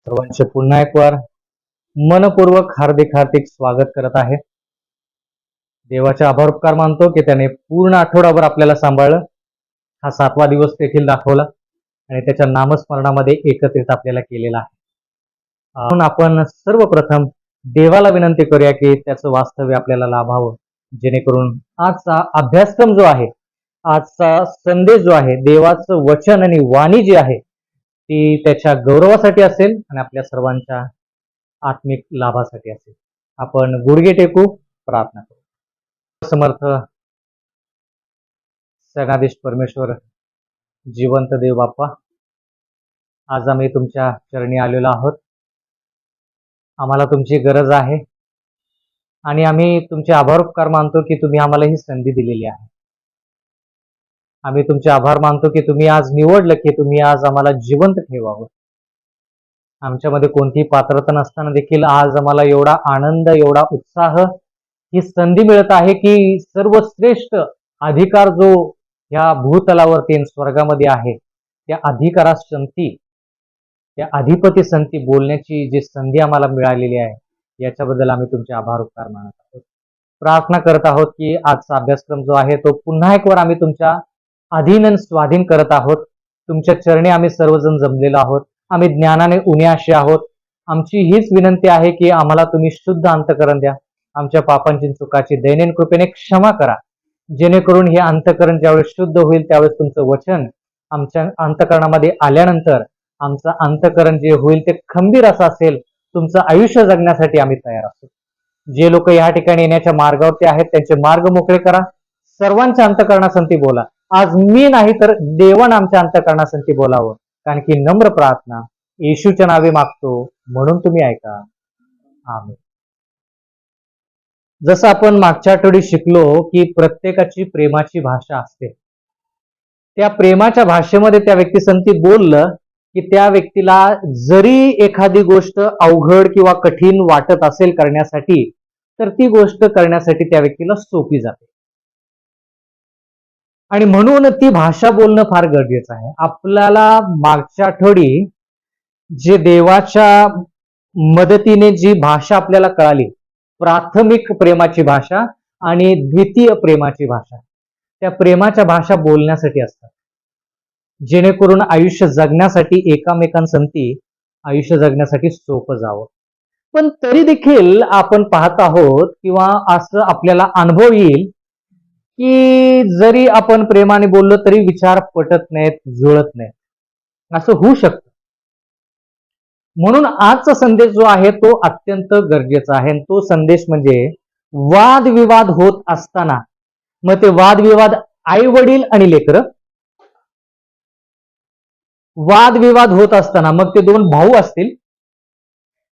सर्वांचे पुन्हा एक वार मनपूर्वक हार्दिक हार्दिक स्वागत करत आहे. देवाचे आभार उपकार मानतो की त्याने पूर्ण आठवडाभर आपल्याला सांभाळलं, हा 7वा दिवस देखील दाखवला आणि त्याच्या नामस्मरणामध्ये एकत्रित आपल्याला केलेला आहे. म्हणून आपण सर्वप्रथम देवाला विनंती करूया की त्याचं वास्तव्य आपल्याला लाभावं, जेणेकरून आजचा अभ्यासक्रम जो आहे, आजचा संदेश जो आहे, देवाचं वचन आणि वाणी जी आहे ती त्याच्या गौरवासाठी असेल आणि आपल्या सर्वांच्या आत्मिक लाभासाठी असेल. आपण गुडघे टेकू, प्रार्थना करू. समर्थ सगाधीश परमेश्वर, जिवंत देव बाप्पा, आज आम्ही तुमच्या चरणी आलेलो आहोत. आम्हाला तुमची गरज आहे आणि आम्ही तुमचे आभार उपकार मानतो की तुम्ही आम्हाला ही संधी दिलेली आहे. आम्ही तुमचे आभार मानतो की तुम्ही आज निवडलं की तुम्ही आज आम्हाला जिवंत ठेवावं. आमच्यामध्ये कोणतीही पात्रता नसताना देखील आज आम्हाला एवढा आनंद, एवढा उत्साह, ही संधी मिळत आहे की सर्वश्रेष्ठ अधिकार जो ह्या भूतलावरती स्वर्गामध्ये आहे, त्या अधिकारास संती, त्या अधिपती संती बोलण्याची जी संधी आम्हाला मिळालेली आहे, याच्याबद्दल आम्ही तुमचे आभार उपकार मानत आहोत. प्रार्थना करत आहोत की आजचा अभ्यासक्रम जो आहे तो पुन्हा एक वार आम्ही तुमच्या अधीन आणि स्वाधीन करत आहोत. तुमच्या चरणी आम्ही सर्वजण जमलेलो आहोत. आम्ही ज्ञानाने उन्याशी आहोत. आमची हीच विनंती आहे की आम्हाला तुम्ही शुद्ध अंतकरण द्या. आमच्या पापांची चुकाची दैनंदिन कृपेने क्षमा करा, जेणेकरून हे अंतकरण ज्यावेळेस शुद्ध होईल त्यावेळेस तुमचं वचन आमच्या अंतकरणामध्ये आल्यानंतर आमचं अंतकरण जे होईल ते खंबीर असं असेल. तुमचं आयुष्य जगण्यासाठी आम्ही तयार असतो. जे लोक या ठिकाणी येण्याच्या मार्गावरती आहेत त्यांचे मार्ग मोकळे करा. सर्वांच्या अंतकरणासंती बोला. आज मी नाही तर देवान आमच्या अंतकरणासंती बोलावं, कारण की नम्र प्रार्थना येशूच्या नावे मागतो, म्हणून तुम्ही ऐका. आमेन. जसं आपण मागच्या आठवडी शिकलो की प्रत्येकाची प्रेमाची भाषा असते. त्या प्रेमाच्या भाषेमध्ये त्या व्यक्तीसंती बोललं की त्या व्यक्तीला जरी एखादी गोष्ट अवघड किंवा कठीण वाटत असेल करण्यासाठी, तर ती गोष्ट करण्यासाठी त्या व्यक्तीला सोपी जाते. आणि म्हणून ती भाषा बोलणं फार गरजेचं आहे. आपल्याला मागच्या आठवडी जे देवाच्या मदतीने जी भाषा आपल्याला कळाली, प्राथमिक प्रेमाची भाषा आणि द्वितीय प्रेमाची भाषा, त्या प्रेमाच्या भाषा बोलण्यासाठी असतात, जेणेकरून आयुष्य जगण्यासाठी एकामेकांसंती आयुष्य जगण्यासाठी सोपं जावं. पण तरी देखील आपण पाहत आहोत किंवा असं आपल्याला अनुभव येईल की जरी आपण प्रेमाने बोललो तरी विचार पटत नाहीत, जुळत नाहीत, असं होऊ शकतं. म्हणून आजचा संदेश जो आहे तो अत्यंत गरजेचा आहे. तो संदेश म्हणजे वादविवाद होत असताना, मग ते वादविवाद आई वडील आणि लेकरं, वादविवाद होत असताना मग ते दोन भाऊ असतील,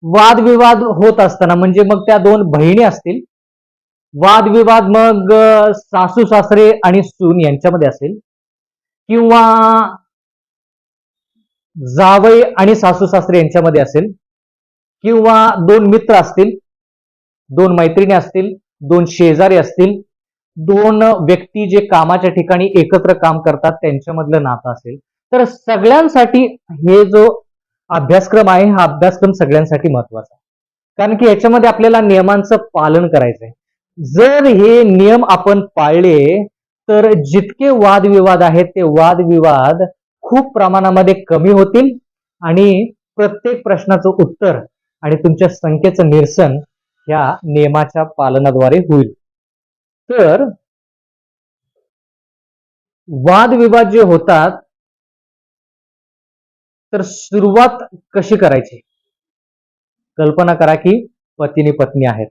वादविवाद होत असताना म्हणजे मग त्या दोन बहिणी असतील, वादविवाद मग सासू सासरे आणि सून यांच्यामध्ये असेल, किंवा जावई आणि सासू सासरे यांच्यामध्ये असेल, किंवा दोन मित्र असतील, दोन मैत्रिणी असतील, दोन शेजारी असतील, दोन व्यक्ती जे कामाच्या ठिकाणी एकत्र काम करतात त्यांच्यामधलं नातं असेल. तर सगळ्यांसाठी हे जो अभ्यासक्रम आहे, हा अभ्यासक्रम सगळ्यांसाठी महत्वाचा आहे, कारण की याच्यामध्ये आपल्याला नियमांचं पालन करायचंय. जर हे नियम आपण पाळले तर जितके वादविवाद आहेत ते वादविवाद खूप प्रमाणामध्ये कमी होतील आणि प्रत्येक प्रश्नाचं उत्तर आणि तुमच्या शंकेचं निरसन या नियमाच्या पालनाद्वारे होईल. तर वादविवाद जे होतात, तर सुरुवात कशी करायची? कल्पना करा की पतीने पत्नी आहेत.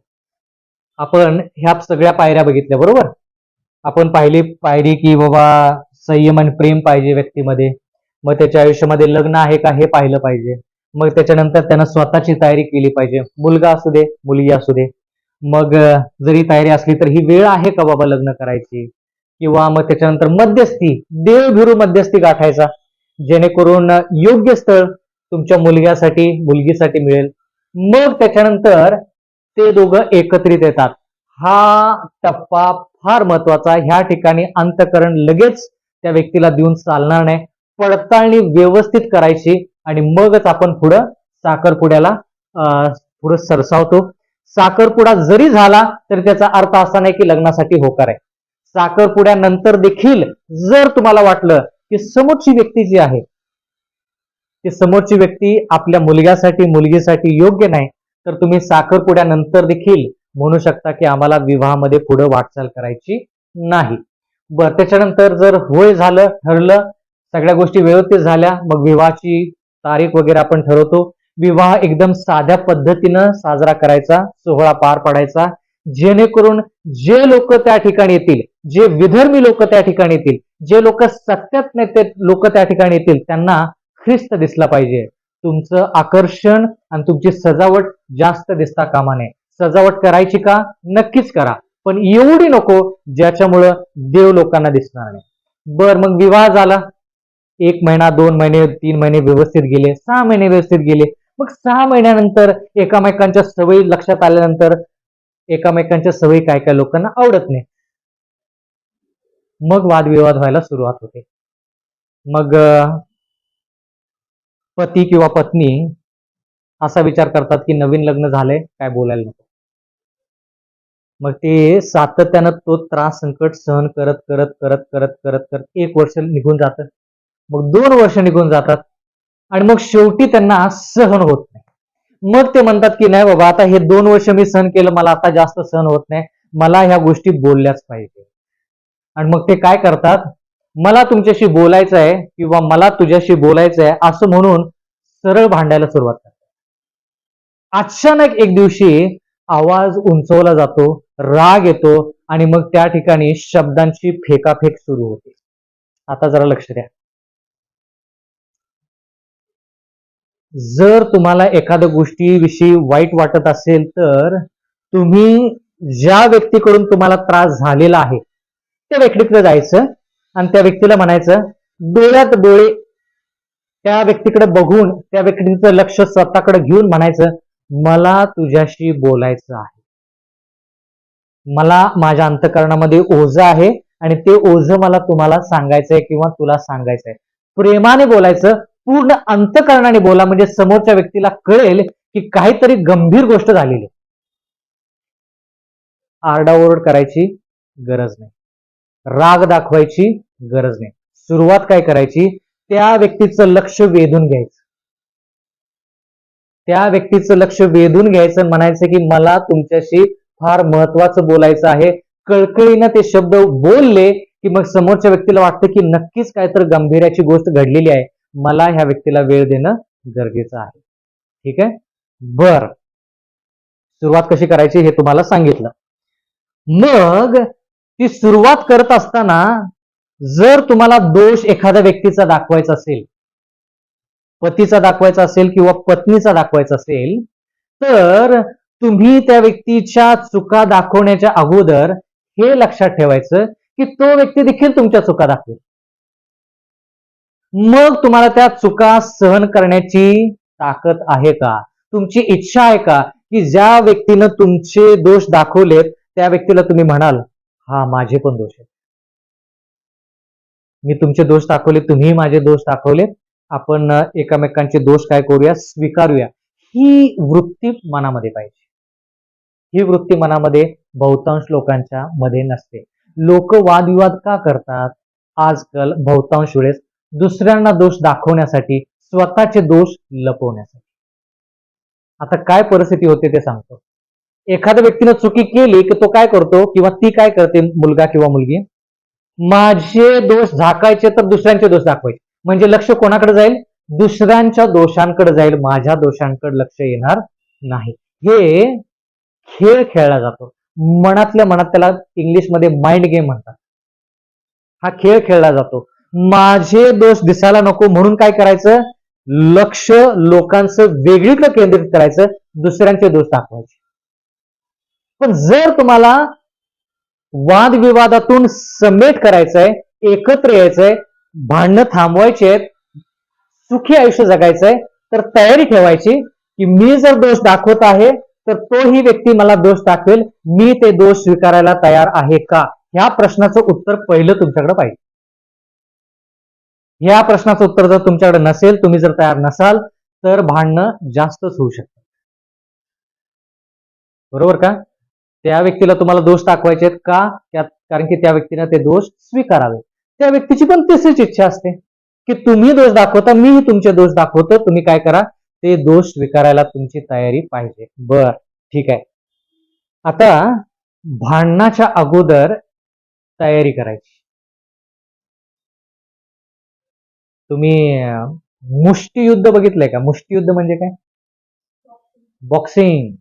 आपण ह्या सगळ्या पायऱ्या बघितल्या, बरोबर? आपण पहिली पायरी की बाबा संयम आणि प्रेम पाहिजे व्यक्तीमध्ये, मग त्याच्या आयुष्यामध्ये लग्न आहे का हे पाहिलं पाहिजे, मग त्याच्यानंतर त्यानं स्वतःची तयारी केली पाहिजे, मुलगा असू दे मुलगी असू दे, मग जरी तयारी असली तर ही वेळ आहे का बाबा लग्न करायची, किंवा मग त्याच्यानंतर मध्यस्थी, देवभिरू मध्यस्थी गाठायचा, जेणेकरून योग्य स्थळ तुमच्या मुलग्यासाठी मुलगीसाठी मिळेल. मग त्याच्यानंतर ते दोघं एकत्रित येतात. हा टप्पा फार महत्वाचा. ह्या ठिकाणी अंतकरण लगेच त्या व्यक्तीला देऊन चालणार नाही. पडताळणी व्यवस्थित करायची आणि मगच आपण पुढं साखरपुड्याला पुढे सरसावतो. साखरपुडा जरी झाला तरी त्याचा अर्थ असा नाही की लग्नासाठी होकार आहे. साखरपुड्यानंतर देखील जर तुम्हाला वाटलं की समोरची व्यक्ती जी आहे ती समोरची व्यक्ती आपल्या मुलग्यासाठी मुलगीसाठी योग्य नाही, तर तुम्ही साखरपुड्यानंतर देखील म्हणू शकता की आम्हाला विवाहामध्ये पुढे वाटचाल करायची नाही. बरं, त्याच्यानंतर जर होय झालं, ठरलं, सगळ्या गोष्टी व्यवस्थित झाल्या, मग विवाहाची तारीख वगैरे आपण ठरवतो. विवाह एकदम साध्या पद्धतीनं साजरा करायचा, सोहळा पार पाडायचा, जेणेकरून जे लोक त्या ठिकाणी येतील, जे विधर्मी लोक त्या ठिकाणी येतील, जे लोक सत्यात नाही ते लोक त्या ठिकाणी येतील, त्यांना ख्रिस्त दिसला पाहिजे. तुमचं आकर्षण आणि तुमची सजावट जास्त दिसता कामा नये. सजावट करायची का? नक्कीच करा, पण एवढी नको ज्याच्यामुळं देव लोकांना दिसणार नाही. बर, मग विवाह झाला. 1 महिना, 2 महिने, 3 महिने व्यवस्थित गेले, 6 महिने व्यवस्थित गेले. मग 6 महिन्यानंतर एकामेकांच्या सवयी लक्षात आल्यानंतर एकामेकांच्या सवयी काय काय लोकांना आवडत नाही. मग वादविवाद व्हायला सुरुवात होते. मग पती किंवा पत्नी असा विचार करतात की नवीन लग्न झालंय, काय बोलायला नको. मग ते सातत्यानं तो त्रास संकट सहन करत करत करत करत करत करत 1 वर्ष निघून जातं, मग 2 वर्ष निघून जातात, आणि मग शेवटी त्यांना सहन होत नाही. मग ते म्हणतात की नाही बाबा, आता हे 2 वर्ष मी सहन केलं, मला आता जास्त सहन होत नाही, मला ह्या गोष्टी बोलल्याच पाहिजे. आणि मग ते काय करतात, मला तुमच्याशी बोलायचं आहे किंवा मला तुझ्याशी बोलायचं आहे असं म्हणून सरळ भांडायला सुरुवात करतात. अचानक एक दिवशी आवाज उंचवला जातो, राग येतो, आणि मग त्या ठिकाणी शब्दांची फेकाफेक सुरू होते. आता जरा लक्ष द्या. जर तुम्हाला एखाद्या गोष्टीविषयी वाईट वाटत असेल तर तुम्ही ज्या व्यक्तीकडून तुम्हाला त्रास झालेला आहे त्या व्यक्तीकडे जायचं आणि त्या व्यक्तीला म्हणायचं, डोळ्यात डोळे त्या व्यक्तीकडे बघून त्या व्यक्तीचं लक्ष स्वतःकडे घेऊन म्हणायचं, मला तुझ्याशी बोलायचं आहे, मला माझ्या अंतःकरणामध्ये ओझं आहे आणि ते ओझं मला तुम्हाला सांगायचंय किंवा तुला सांगायचंय. प्रेमाने बोलायचं, पूर्ण अंतःकरणाने बोला, म्हणजे समोरच्या व्यक्तीला कळेल की काहीतरी गंभीर गोष्ट झालेली. आरडाओरड करायची गरज नाही, राग दाखवायची गरज नाही. सुरुवात काय करायची, त्या व्यक्तीचं लक्ष वेधून घ्यायचं, त्या व्यक्तीचं लक्ष वेधून घ्यायचं, म्हणायचं की मला तुमच्याशी फार महत्वाचं बोलायचं आहे. कळकळीनं ते शब्द बोलले की मग समोरच्या व्यक्तीला वाटतं की नक्कीच काहीतरी गंभीराची गोष्ट घडलेली आहे, मला ह्या व्यक्तीला वेळ देणं गरजेचं आहे. ठीक आहे. बर, सुरुवात कशी करायची हे तुम्हाला सांगितलं. मग ती सुरुवात करत असताना जर तुम्हाला दोष एखाद्या व्यक्तीचा दाखवायचा असेल, पतीचा दाखवायचा असेल किंवा पत्नीचा दाखवायचा असेल, तर तुम्ही त्या व्यक्तीच्या चुका दाखवण्याच्या अगोदर हे लक्षात ठेवायचं की तो व्यक्ती देखील तुमच्या चुका दाखवेल. मग तुम्हाला त्या चुका सहन करण्याची ताकद आहे का, तुमची इच्छा आहे का की ज्या व्यक्तीनं तुमचे दोष दाखवलेत त्या व्यक्तीला तुम्ही म्हणाल, हा माझे पण दोष आहेत, मी तुमचे दोष दाखवले, तुम्ही माझे दोष दाखवले, आपण एकमेकांचे दोष काय करूया, स्वीकारूया. ही वृत्ती मनामध्ये पाहिजे. ही वृत्ती मनामध्ये बहुतांश लोकांच्या मध्ये नसते. लोक वादविवाद का करतात? आजकाल बहुतांश वेळेस दुसऱ्यांना दोष दाखवण्यासाठी, स्वतःचे दोष लपवण्यासाठी. आता काय परिस्थिती होते ते सांगतो. एखाद्या व्यक्तीने चुकी केली की तो काय करतो किंवा ती काय करते, मुलगा किंवा मुलगी, माझे दोष झाकायचे तर दुसऱ्यांचे दोष दाखवायचे, म्हणजे लक्ष कोणाकडे जाईल, दुसऱ्यांच्या दोषांकडे जाईल, माझ्या दोषांकडे लक्ष येणार नाही. हे खेळ खेळला जातो मनातल्या मनात, त्याला इंग्लिशमध्ये माइंड गेम म्हणतात. हा खेळ खेळला जातो. माझे दोष दिसायला नको म्हणून काय करायचं, लक्ष लोकांचं वेगळीकडे केंद्रित करायचं, दुसऱ्यांचे दोष दाखवायचे. पण जर तुम्हाला वादविवादातून समेट करायचंय, एकत्र यायचंय, भांडणं थांबवायचे आहेत, सुखी आयुष्य जगायचंय, तर तयारी ठेवायची की मी जर दोष दाखवत आहे तर तोही व्यक्ती मला दोष दाखवेल, मी ते दोष स्वीकारायला तयार आहे का, ह्या प्रश्नाचं उत्तर पहिलं तुमच्याकडे पाहिजे. ह्या प्रश्नाचं उत्तर जर तुमच्याकडे नसेल, तुम्ही जर तयार नसाल, तर भांडणं जास्तच होऊ शकतात. बरोबर का? त्या व्यक्तीला तुम्हाला दोष दाखवायचे आहेत का? कारण की त्या व्यक्तीने ते दोष स्वीकारावे. त्या व्यक्तीची पण तशीच इच्छा असते की तुम्ही दोष दाखवता, मीही तुमचे दोष दाखवतो, तुम्ही काय करा, ते दोष स्वीकारायला तुमची तयारी पाहिजे. बर, ठीक आहे. आता भांडणाच्या अगोदर तयारी करायची. तुम्ही मुष्टियुद्ध बघितलंय का? मुष्टियुद्ध म्हणजे काय? बॉक्सिंग.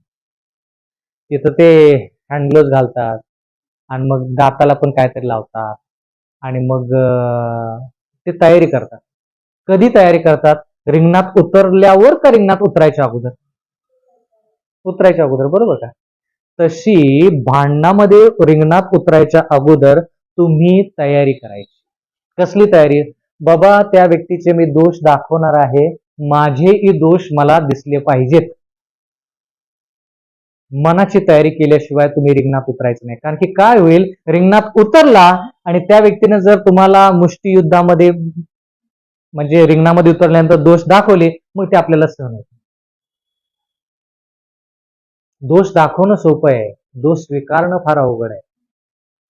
तिथं ते हँड ग्लोव्ह घालतात आणि मग दाताला पण काहीतरी लावतात आणि मग ते तयारी करतात. कधी तयारी करतात? रिंगणात उतरल्यावर का रिंगणात उतरायच्या अगोदर? उतरायच्या अगोदर, बरोबर का? तशी भांडणामध्ये रिंगणात उतरायच्या अगोदर तुम्ही तयारी करायची. कसली तयारी? बाबा, त्या व्यक्तीचे मी दोष दाखवणार आहे, माझेही दोष मला दिसले पाहिजेत. मनाची तयारी केल्याशिवाय तुम्ही रिंगणात उतरायचं नाही. कारण की काय होईल, रिंगणात उतरला आणि त्या व्यक्तीने जर तुम्हाला मुष्टियुद्धामध्ये म्हणजे रिंगणामध्ये उतरल्यानंतर दोष दाखवले, मग ते आपल्याला सहन होत. दोष दाखवणं सोपं आहे, दोष स्वीकारणं फार अवघड आहे.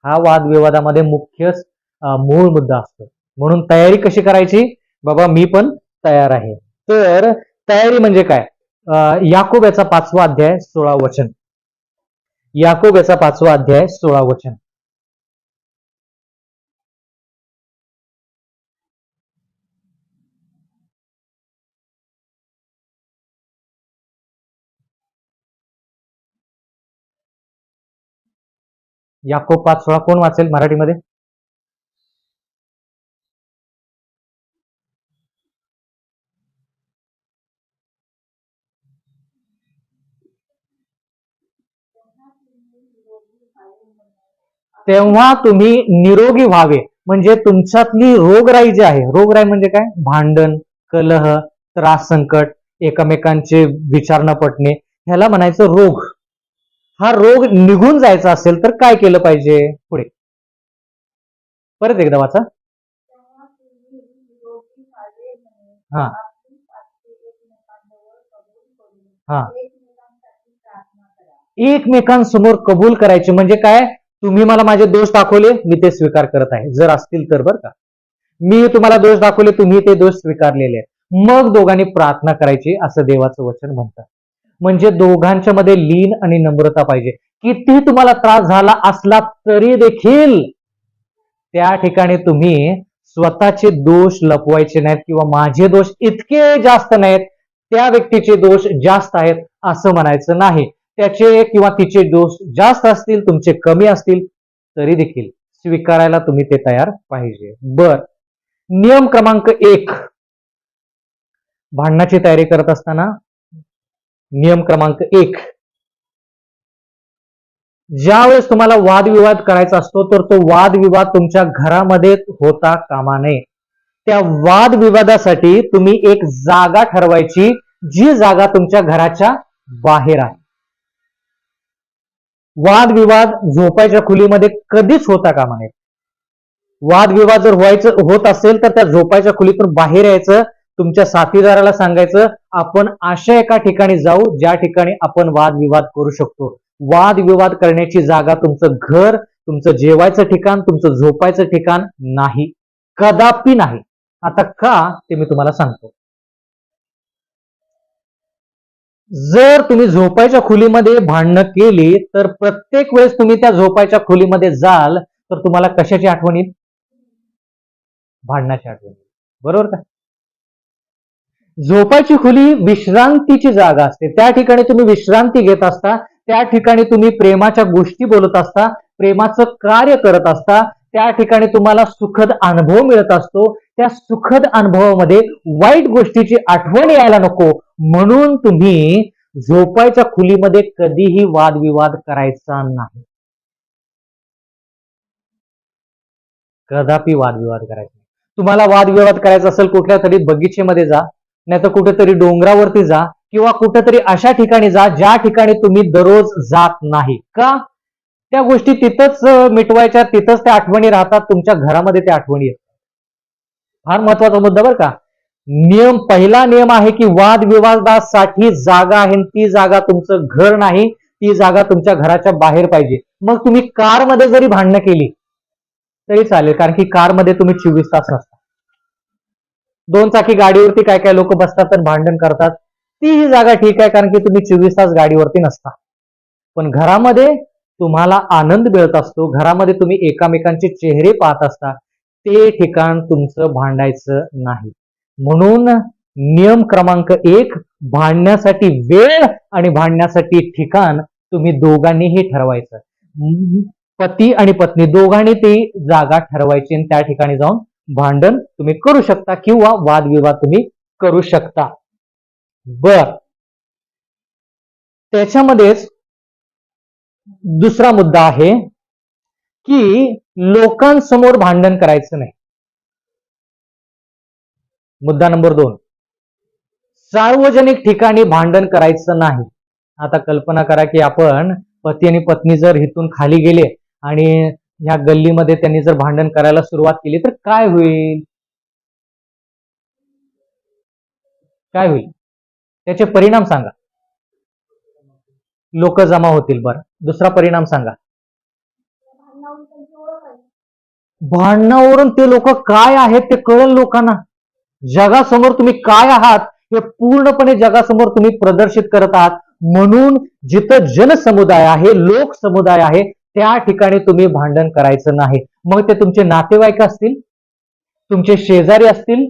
हा वादविवादामध्ये मुख्य मूळ मुद्दा असतो. म्हणून तयारी कशी करायची? बाबा, मी पण तयार आहे. तर तयारी म्हणजे काय? याकूब याचा 5वा अध्याय 16 वचन. याकूब याचा 5वा अध्याय 16 वचन. याकूब 5:16 कोण वाचेल मराठीमध्ये? तेव्हा तुम्ही निरोगी व्हावे. म्हणजे तुमच्यातली रोगराई जी आहे, रोगराई म्हणजे काय? भांडण, कलह, त्रास, संकट, एकमेकांचे विचार न पटणे, ह्याला म्हणायचं रोग. हा रोग निघून जायचा असेल तर काय केलं पाहिजे? पुढे परत एकदा वाचा. हा हा एकमेकांसमोर कबूल करायचे. म्हणजे काय? तुम्ही मला माझे दोष दाखवले, मी ते स्वीकार करत आहे, जर असतील तर, बरं का. मी तुम्हाला दोष दाखवले, तुम्ही ते दोष स्वीकारलेले आहेत. मग दोघांनी प्रार्थना करायची, असं देवाचं वचन म्हणतं. म्हणजे दोघांच्या मध्ये लीन आणि नम्रता पाहिजे. किती तुम्हाला त्रास झाला असला तरी देखील त्या ठिकाणी तुम्ही स्वतःचे दोष लपवायचे नाहीत किंवा माझे दोष इतके जास्त नाहीत, त्या व्यक्तीचे दोष जास्त आहेत असं म्हणायचं नाही. त्याचे किंवा तिचे दोष जास्त असतील, तुमचे कमी असतील, तरी देखील स्वीकारायला तुम्ही ते तयार पाहिजे. बर, नियम क्रमांक 1 भांडणाची तयारी करत असताना. नियम क्रमांक 1, ज्यावेळेस तुम्हाला वादविवाद करायचा असतो तर तो वादविवाद तुमच्या घरामध्ये होता कामा नये. त्या वादविवादासाठी तुम्ही एक जागा ठरवायची, जी जागा तुमच्या घराच्या बाहेर आहे. वादविवाद झोपायच्या खोलीमध्ये कधीच होता कामा नये. वादविवाद जर होत असेल तर त्या झोपायच्या खोलीतून बाहेर यायचं, तुमच्या साथीदाराला सांगायचं, आपण अशा एका ठिकाणी जाऊ ज्या ठिकाणी आपण वादविवाद करू शकतो. वादविवाद करण्याची जागा तुमचं घर, तुमचं जेवायचं ठिकाण, तुमचं झोपायचं ठिकाण नाही, कदापि नाही. आता का ते मी तुम्हाला सांगतो. जर तुम्ही झोपायच्या खोलीमध्ये भांडणं केली तर प्रत्येक वेळेस तुम्ही त्या झोपायच्या खोलीमध्ये जाल तर तुम्हाला कशाची आठवण येईल? भांडणाची आठवण येईल, बरोबर का? झोपायची खोली विश्रांतीची जागा असते. त्या ठिकाणी तुम्ही विश्रांती घेत असता, त्या ठिकाणी तुम्ही प्रेमाच्या गोष्टी बोलत असता, प्रेमाचं कार्य करत असता, त्या ठिकाणी तुम्हाला सुखद अनुभव मिळत असतो. त्या सुखद अनुभवामध्ये वाईट गोष्टीची आठवण यायला नको म्हणून तुम्ही झोपायच्या खोलीमध्ये कधीही वादविवाद करायचा नाही. कदापि वादविवाद करायचा. तुम्हाला वादविवाद करायचा असेल कुठल्या तरी बगीचेमध्ये जा, नाही तर कुठेतरी डोंगरावरती जा किंवा कुठेतरी अशा ठिकाणी जा ज्या ठिकाणी तुम्ही दररोज जात नाही. का? त्या गोष्टी तिथंच मिटवायच्या, तिथंच त्या आठवणी राहतात, तुमच्या घरामध्ये त्या आठवणी येतात. फार महत्वाचा मुद्दा बरं का. पहिला नियम आहे की वादविवादासाठी जागा आहे, ती जागा तुमचं घर नाही, ती जागा तुमच्या घराच्या बाहेर पाहिजे. मग तुम्ही कारमध्ये जरी भांडणं केली तरी चालेल, कारण की कारमध्ये तुम्ही 24 तास नसता. 2 चाकी गाडीवरती काय काय लोक बसतात आणि भांडण करतात, ती जागा ठीक आहे, कारण की तुम्ही 24 तास गाडीवरती नसता. पण घरामध्ये तुम्हाला आनंद मिळत असतो, घरामध्ये तुम्ही एकामेकांचे चेहरे पाहत असता, ते ठिकाण तुमचं भांडायचं नाही. म्हणून नियम क्रमांक 1, भांडण्यासाठी वेळ आणि भांडण्यासाठी ठिकाण तुम्ही दोघांनीही ठरवायचं. पती आणि पत्नी दोघांनी ती जागा ठरवायची आणि त्या ठिकाणी जाऊन भांडण तुम्ही करू शकता किंवा वादविवाद तुम्ही करू शकता. बर, त्याच्यामध्येच दुसरा मुद्दा आहे की लोकांसमोर भांडण करायचं नाही. मुद्दा नंबर 2, सार्वजनिक ठिकाणी भांडण करायचं नाही. आता कल्पना करा की आपण पती आणि पत्नी जर इथून खाली गेले आणि या गल्लीमध्ये त्यांनी जर भांडण करायला सुरुवात केली तर काय होईल? काय होईल? त्याचे परिणाम सांगा. लोक जमा होतील. बरं, दुसरा परिणाम सांगा. भांडणावरून ते लोक काय आहेत ते कळेल लोकांना. जगासमोर तुम्ही काय आहात हे पूर्णपणे जगासमोर तुम्ही प्रदर्शित करत आहात. म्हणून जिथं जनसमुदाय आहे, लोक समुदाय आहे, त्या ठिकाणी तुम्ही भांडण करायचं नाही. मग ते तुमचे नातेवाईक असतील, तुमचे शेजारी असतील,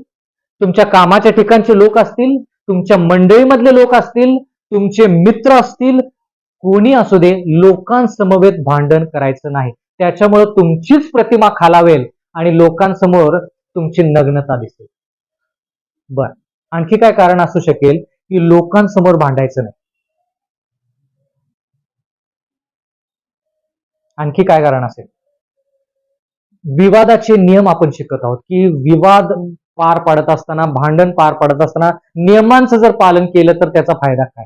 तुमच्या कामाच्या ठिकाणचे लोक असतील, तुमच्या मंडळीमधले लोक असतील, तुमचे मित्र असतील, कोणी असू दे, लोकांसमवेत भांडण करायचं नाही. त्याच्यामुळे तुमचीच प्रतिमा खालावेल आणि लोकांसमोर तुमची नग्नता दिसेल. बर, आणखी काय कारण असू शकेल की लोकांसमोर भांडायचं नाही? आणखी काय कारण असेल? विवादाचे नियम आपण शिकत आहोत की विवाद पार पाडत असताना, भांडण पार पाडत असताना नियमांचं जर पालन केलं तर त्याचा फायदा काय?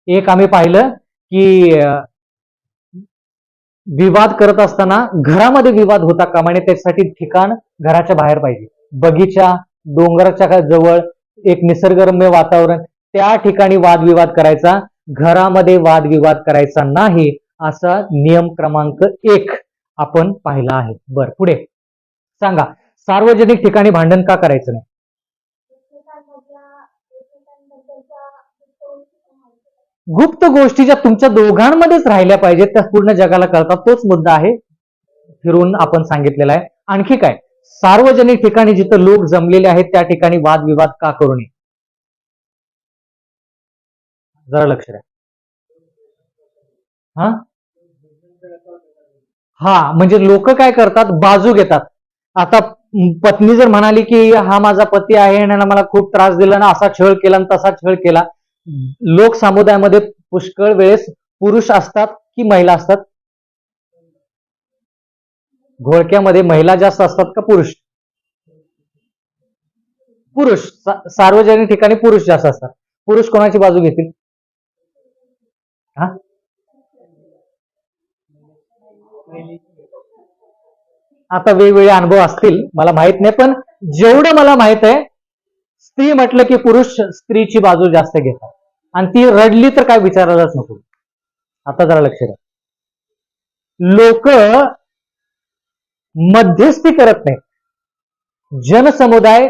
एक आम्ही पाहिलं की विवाद करत असताना घरामध्ये विवाद होता कामा नये, त्यासाठी ठिकाण घराच्या बाहेर पाहिजे. बगीचा, डोंगराच्या जवळ एक निसर्गरम्य वातावरण, त्या ठिकाणी वादविवाद करायचा, घरामध्ये वादविवाद करायचा नाही, असा नियम क्रमांक 1 आपण पाहिला आहे. बर, पुढे सांगा, सार्वजनिक ठिकाणी भांडण का करायचं नाही? गुप्त गोष्टी ज्या तुमच्या दोघांमध्येच राहिल्या पाहिजेत, त्या पूर्ण जगाला कळतात. तोच मुद्दा आहे, फिरून आपण सांगितलेला आहे. आणखी काय? सार्वजनिक ठिकाणी जिथं लोक जमलेले आहेत त्या ठिकाणी वादविवाद का करू नये? जरा लक्ष द्या. हा, म्हणजे लोक काय करतात, बाजू घेतात. आता पत्नी जर म्हणाली की हा माझा पती आहे आणि मला खूप त्रास दिला ना, असा छळ केला आणि तसा छळ केला. लोक समुदायामध्ये पुष्कळ वेळेस पुरुष असतात की महिला असतात? घोळक्यामध्ये महिला जास्त असतात का पुरुष? पुरुष. सार्वजनिक ठिकाणी पुरुष जास्त असतात. पुरुष कोणाची बाजू घेतील? आता वेगवेगळे अनुभव असतील, मला माहित नाही, पण जेवढं मला माहित आहे, स्त्री म्हटलं की पुरुष स्त्रीची बाजू जास्त घेतात आणि ती रडली तर काय विचारायलाच नको. आता जरा लक्ष द्या. लोक मध्यस्थी करत नाही. जनसमुदाय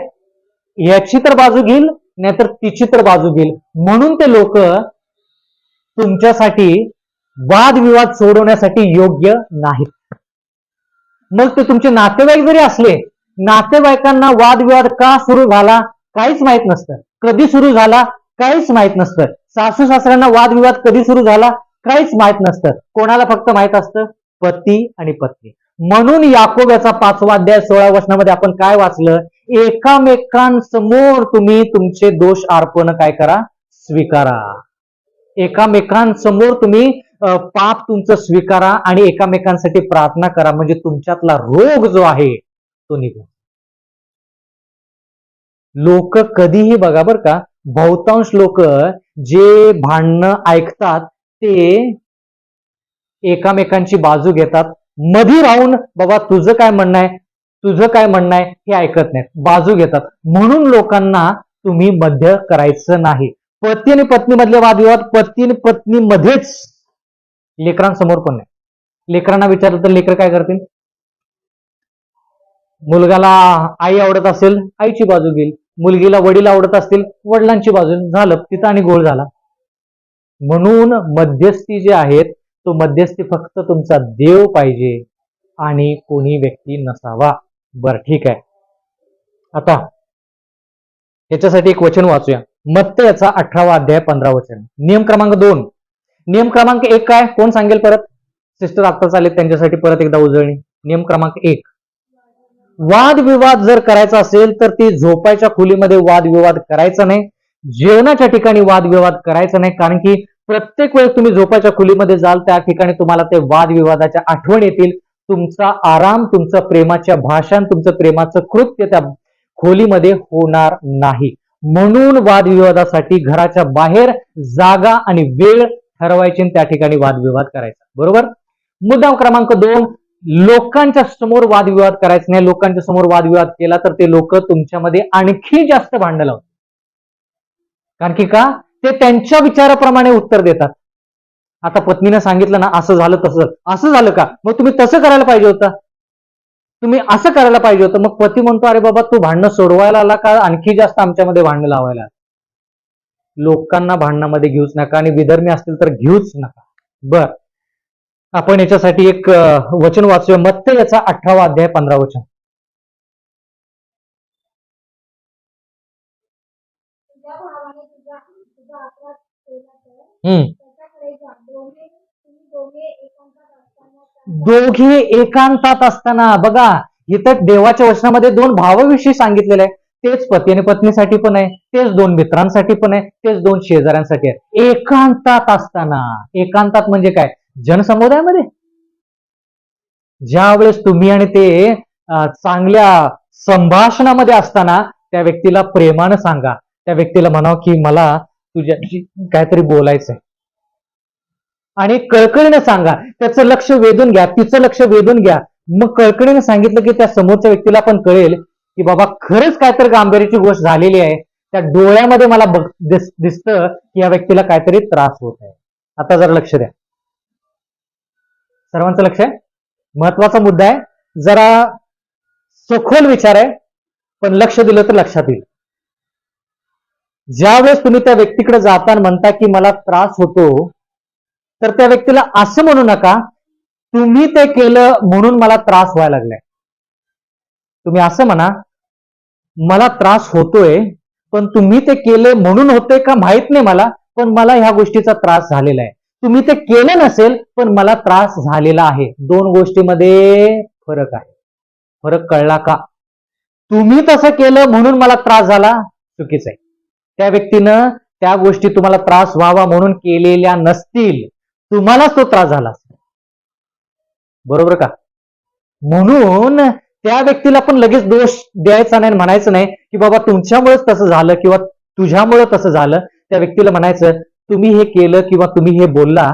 याची तर बाजू घेईल, नाहीतर तिची तर बाजू घेईल. म्हणून ते लोक तुमच्यासाठी वादविवाद सोडवण्यासाठी योग्य नाहीत. मग ते तुमचे नातेवाईक जरी असले, नातेवाईकांना वादविवाद का सुरू झाला काहीच माहित नसतं, कधी सुरू झाला काहीच माहित नसतं. सासू सासऱ्यांना वादविवाद कधी सुरू झाला काहीच माहित नसतं. कोणाला फक्त माहित असतं? पती आणि पत्नी. म्हणून याकोब याचा 5वा अध्याय 16 वचनामध्ये आपण काय वाचलं? एकामेकांसमोर तुम्ही तुमचे दोष अर्पण काय करा? स्वीकारा. एकामेकांसमोर तुम्ही पाप तुमचं स्वीकारा आणि एकामेकांसाठी प्रार्थना करा, म्हणजे तुमच्यातला रोग जो आहे तो निघून. लोक कधीही बघा बर का, बहुतांश लोक जे भांडणं ऐकतात ते एकामेकांची बाजू घेतात. मधी राहून बाबा तुझं काय म्हणणं आहे, तुझं काय म्हणणं आहे हे ऐकत नाहीत, बाजू घेतात. म्हणून लोकांना तुम्ही मध्य करायचं नाही. पती आणि पत्नी मधले वादविवाद पती आणि पत्नी मध्येच, लेकरांसमोर पण नाही. लेकरांना विचारलं तर लेकर काय करतील? मुलगाला आई आवडत असेल आईची बाजू घेईल, मुलगीला वडील आवडत असतील वडिलांची बाजू, झालं तिथं आणि गोळ झाला. म्हणून मध्यस्थी जे आहेत, तो मध्यस्थी फक्त तुमचा देव पाहिजे आणि कोणी व्यक्ती नसावा. बर ठीक आहे. आता याच्यासाठी एक वचन वाचूया. मत्त याचा 18वा अध्याय 15 वचन. नियम क्रमांक 2. नियम क्रमांक 1 काय? कोण सांगेल परत? सिस्टर आता चालेल, त्यांच्यासाठी परत एकदा उजळणी. नियम क्रमांक 1, वादविवाद जर करायचा असेल तर ती झोपायच्या खोलीमध्ये वादविवाद करायचा नाही, जेवणाच्या ठिकाणी वादविवाद करायचा नाही. कारण की प्रत्येक वेळेस तुम्ही झोपायच्या खोलीमध्ये जाल त्या ठिकाणी तुम्हाला ते वादविवादाच्या आठवण येतील. तुमचा आराम, तुमचं प्रेमाच्या भाषण, तुमचं प्रेमाचं कृत्य त्या खोलीमध्ये होणार नाही. म्हणून वादविवादासाठी घराच्या बाहेर जागा आणि वेळ ठरवायची, त्या ठिकाणी वादविवाद करायचा. बरोबर. मुद्दा क्रमांक 2, लोकांच्या समोर वादविवाद करायचा नाही. लोकांच्या समोर वादविवाद केला तर ते लोक तुमच्यामध्ये आणखी जास्त भांडण लावतात. कारण की का? ते त्यांच्या विचाराप्रमाणे उत्तर देतात. आता पत्नीने सांगितलं ना असं झालं तसं, असं झालं का? मग तुम्ही तसं करायला पाहिजे होतं, तुम्ही असं करायला पाहिजे होतं. मग पती म्हणतो अरे बाबा तू भांडणं सोडवायला आला का आणखी जास्त आमच्यामध्ये भांडणं लावायला? लोकांना भांडणामध्ये घेऊच नका आणि विधर्मी असतील तर घेऊच नका. बर, आपण याच्यासाठी एक वचन वाचूया. मत्त याचा 18वा अध्याय 15 वचन. दोघे एकांतात असताना. बघा इथं देवाच्या वचनामध्ये 2 भावाविषयी सांगितलेलं आहे. तेच पती आणि पत्नीसाठी पण आहे, तेच 2 मित्रांसाठी पण आहे, तेच 2 शेजाऱ्यांसाठी आहे. एकांतात असताना. एकांतात म्हणजे काय? जनसमुदायामध्ये ज्या वेळेस तुम्ही आणि ते चांगल्या संभाषणामध्ये असताना त्या व्यक्तीला प्रेमानं सांगा. त्या व्यक्तीला म्हणावं की मला तुझ्याशी काहीतरी बोलायचंय आणि कळकळीने सांगा. त्याचं लक्ष वेधून घ्या, तिचं लक्ष वेधून घ्या. मग कळकळीने सांगितलं की त्या समोरच्या व्यक्तीला पण कळेल की बाबा खरंच काहीतरी गांभीर्याची गोष्ट झालेली आहे. त्या डोळ्यामध्ये मला दिसतं की या व्यक्तीला काहीतरी त्रास होत आहे. आता जरा लक्ष द्या, सर्वांचं लक्ष आहे. महत्वाचा मुद्दा आहे, जरा सखोल विचार आहे, पण लक्ष दिलं तर लक्षात येईल. ज्यावेळेस तुम्ही त्या व्यक्तीकडे जाताना म्हणता की मला त्रास होतो, तर त्या व्यक्तीला असं म्हणू नका तुम्ही ते केलं म्हणून मला त्रास व्हायला लागलाय. तुम्ही असं म्हणा मला त्रास होतोय, पण तुम्ही ते केलं म्हणून होतंय का माहित नाही मला, पण मला ह्या गोष्टीचा त्रास झालेला आहे. तुम्ही ते केलं नसेल पण मला त्रास झालेला आहे. 2 गोष्टीमध्ये फरक आहे. फरक कळला का? तुम्ही तसं केलं म्हणून मला त्रास झाला, चुकीचं आहे. त्या व्यक्तीनं त्या गोष्टी तुम्हाला त्रास व्हावा म्हणून केलेल्या नसतील, तुम्हालाच तो त्रास झाला. बरोबर का? म्हणून त्या व्यक्तीला पण लगेच दोष द्यायचा नाही, म्हणायचं नाही की बाबा तुमच्यामुळेच तसं झालं किंवा तुझ्यामुळे तसं झालं. त्या व्यक्तीला म्हणायचं तुम्ही हे केलं किंवा तुम्ही हे बोलला,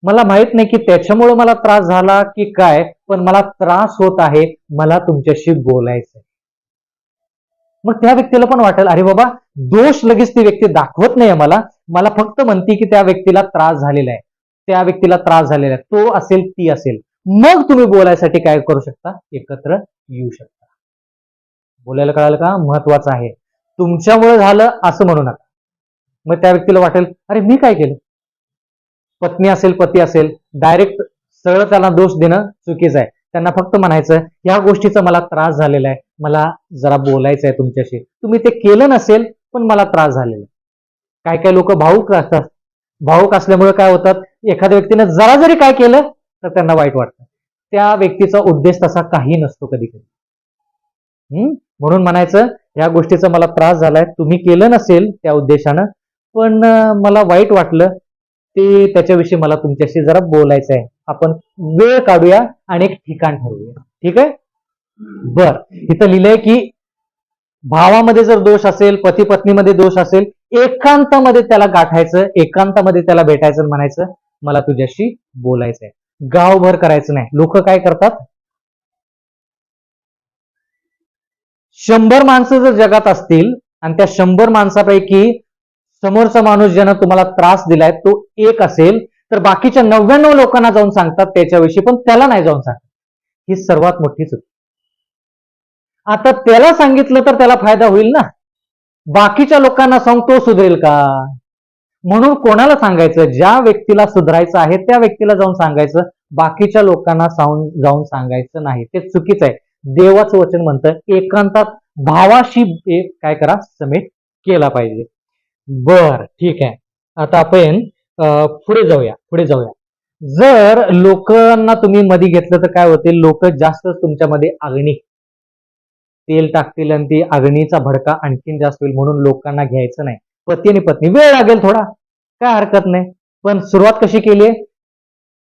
मला माहित नाही की त्याच्यामुळे मला त्रास झाला की काय, पण मला त्रास होत आहे, मला तुमच्याशी बोलायचंय. मग त्या व्यक्तीला पण वाटेल अरे बाबा दोष लगेच ती व्यक्ती दाखवत नाही मला फक्त म्हणते की त्या व्यक्तीला त्रास झालेला आहे, त्या व्यक्तीला त्रास झालेला आहे, तो असेल ती असेल. मग तुम्ही बोलायसाठी काय करू शकता? एकत्र येऊ शकता. बोलायला कळालं का? महत्वाचं आहे. तुमच्यामुळे झालं असं म्हणू नका. मग त्या व्यक्तीला वाटेल अरे मी काय केलं? पत्नी असेल पती असेल, डायरेक्ट सरळ त्याला दोष देणं चुकीचं आहे. त्यांना फक्त म्हणायचं ह्या गोष्टीचा मला त्रास झालेला आहे, मला जरा बोलायचं आहे तुमच्याशी. तुम्ही ते केलं नसेल पण मला त्रास झालेला आहे. काय काय लोक भावुक असतात. भावुक असल्यामुळे काय होतात, एखाद्या व्यक्तीने जरा जरी काय केलं तर त्यांना वाईट वाटतं. त्या व्यक्तीचा उद्देश तसा काही नसतो कधी कधी. म्हणून म्हणायचं या गोष्टीचा मला त्रास झालाय, तुम्ही केलं नसेल त्या उद्देशानं, पण मला वाईट वाटलं, ते त्याच्याविषयी मला तुमच्याशी जरा बोलायचं आहे. आपण वेळ काढूया आणि एक ठिकाण ठरवूया. ठीक आहे? बर, इथं लिहिलंय की भावामध्ये जर दोष असेल, पती पत्नीमध्ये दोष असेल, एकांतामध्ये त्याला गाठायचं, एकांतामध्ये त्याला भेटायचं, म्हणायचं मला तुझ्याशी बोलायचंय. गावभर करायचं नाही. लोक काय करतात, 100 माणसं जर जगात असतील आणि त्या 100 माणसापैकी समोरचा माणूस ज्यानं तुम्हाला त्रास दिलाय तो एक असेल, तर बाकीच्या 99 लोकांना जाऊन सांगतात त्याच्याविषयी, पण त्याला नाही जाऊन सांगतात. ही सर्वात मोठी चूक. आता त्याला सांगितलं तर त्याला फायदा होईल ना, बाकीच्या लोकांना सांग तो सुधरेल का? म्हणून कोणाला सांगायचं? ज्या व्यक्तीला सुधारायचं आहे त्या व्यक्तीला जाऊन सांगायचं, बाकीच्या लोकांना जाऊन सांगायचं नाही. ते चुकीचं आहे. देवाचं वचन म्हणतं एकांतात भावाशी काय करा, समेट केला पाहिजे. बर, ठीक आहे. आता आपण पुढे जाऊया. जर लोकांना तुम्ही मध्ये घेतलं तर काय होते, लोक जास्त तुमच्यामध्ये अग्नी तेल टाकतील आणि ती अग्नीचा भडका आणखीन जास्त होईल. म्हणून लोकांना घ्यायचं नाही. पती आणि पत्नी, वेळ लागेल थोडा, काय हरकत नाही, पण सुरुवात कशी केली?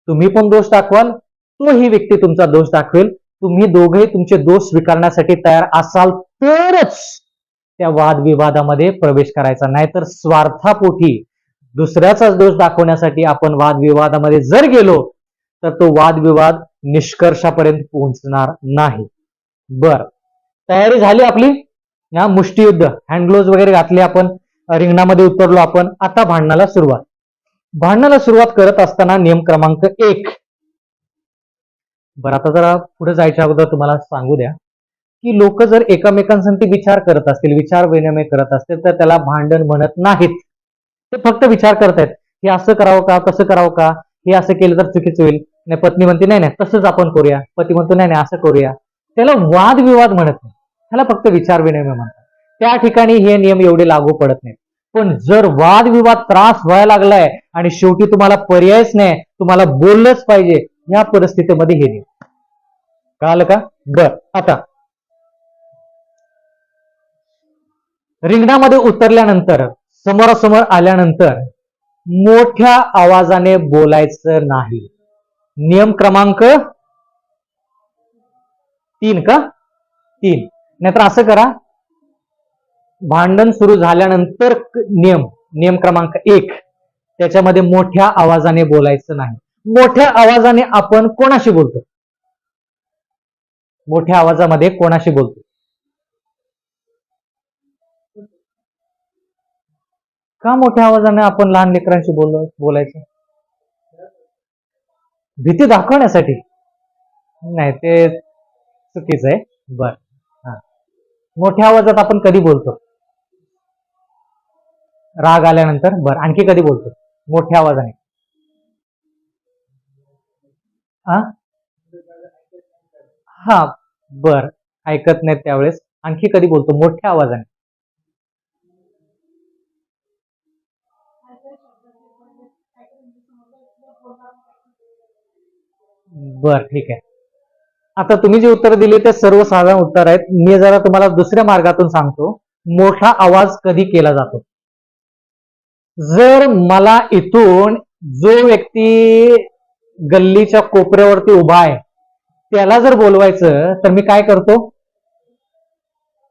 तुम्ही पण दोष दाखवाल, तो ही व्यक्ती तुमचा दोष दाखवेल. तुम्ही दोघे तुमचे दोष स्वीकारण्यासाठी तयार असाल तरच त्या वादविवादामध्ये प्रवेश करायचा, नाहीतर स्वार्थापोटी दुसऱ्याचाच दोष दाखवण्यासाठी आपण वादविवादामध्ये जर गेलो तर तो वादविवाद निष्कर्षापर्यंत पोहोचणार नाही. बर, तयारी झाली आपली. मुष्टियुद्ध, हँड ग्लोव्ज वगैरे घातले, आपण रिंगणामध्ये उतरलो आपण. आता भांडणाला सुरुवात करत असताना नियम क्रमांक 1. बरं, आता जरा पुढे जायच्या अगोदर तुम्हाला सांगू द्या की लोक जर एकमेकांसाठी विचार करत असतील, विचार विनिमय करत असतील, तर त्याला भांडण म्हणत नाहीत. ते फक्त विचार करतायत, हे असं करावं का, तसं करावं का, हे असं केलं तर चुकीचं होईल. नाही, पत्नी म्हणते नाही तसंच आपण करूया, पती म्हणतो नाही असं करूया. त्याला वादविवाद म्हणत नाही, त्याला फक्त विचार विनिमय म्हणतात. त्या ठिकाणी हे नियम एवढे लागू पडत नाहीत. पण जर वादविवाद त्रास व्हायला लागलाय आणि शेवटी तुम्हाला पर्यायच नाही, तुम्हाला बोललंच पाहिजे, या परिस्थितीमध्ये हे नियम कळालं का? बर, आता रिंगणामध्ये उतरल्यानंतर, समोरासमोर आल्यानंतर मोठ्या आवाजाने बोलायचं नाही. नियम क्रमांक 3 का? 3. नाहीतर असं करा, भांडण सुरू झाल्यानंतर नियम क्रमांक 1 त्याच्यामध्ये मोठ्या आवाजाने बोलायचं नाही. मोठ्या आवाजाने आपण कोणाशी बोलतो? मोठ्या आवाजामध्ये कोणाशी बोलतो? का मोठ्या आवाजाने आपण लहान लेकरांशी बोलायचं? भीती दाखवण्यासाठी? नाही, ते चुकीचं आहे. बर, मोठ्या आवाजात आपण कधी बोलतो? राग आल्यानंतर. बर, आणखी कधी बोलतो मोठ्या आवाजाने? हा, बर, ऐकत नाहीत त्यावेळेस. आणखी कधी बोलतो मोठ्या आवाजाने? बर, ठीक आहे. आता तुम्ही जे उत्तर दिले ते सर्वसाधारण उत्तर आहेत. मी जरा तुम्हाला दुसऱ्या मार्गातून सांगतो. मोठा आवाज कधी केला जातो? जर मला इथून जो व्यक्ती गल्लीच्या कोपऱ्यावरती उभा आहे त्याला जर बोलवायचं तर मी काय करतो?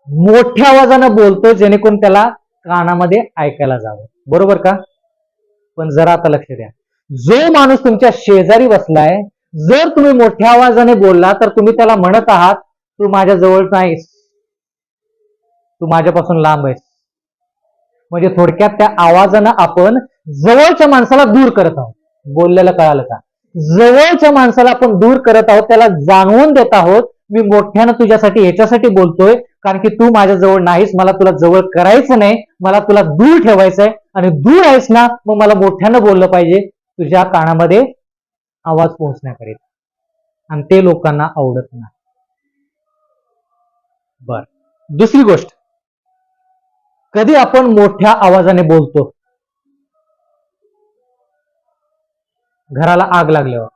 मोठ्या आवाजानं बोलतो, जेणेकरून त्याला कानामध्ये ऐकायला जावं. बरोबर का? पण जरा आता लक्ष द्या, जो माणूस तुमच्या शेजारी बसलाय, जर तुम्ही मोठ्या आवाजाने बोलला तर तुम्ही त्याला म्हणत आहात तू माझ्या जवळ नाहीस, तू माझ्यापासून लांब आहेस. म्हणजे थोडक्यात त्या आवाजानं आपण जवळच्या माणसाला दूर करत आहोत. बोललेलं कळालं का? जवळच्या माणसाला आपण दूर करत आहोत, त्याला जाणवून देत आहोत मी मोठ्यानं तुझ्यासाठी ह्याच्यासाठी बोलतोय कारण की तू माझ्या जवळ नाहीस, मला तुला जवळ करायचं नाही, मला तुला दूर ठेवायचंय. आणि दूर आहेस ना, मग मला मोठ्यानं बोललं पाहिजे तुझ्या कानामध्ये आवाज पोहोचण्याकरिता. आणि ते लोकांना आवडत नाही. बर, दुसरी गोष्ट, कधी आपण मोठ्या आवाजाने बोलतो? घराला आग लागल्यावर.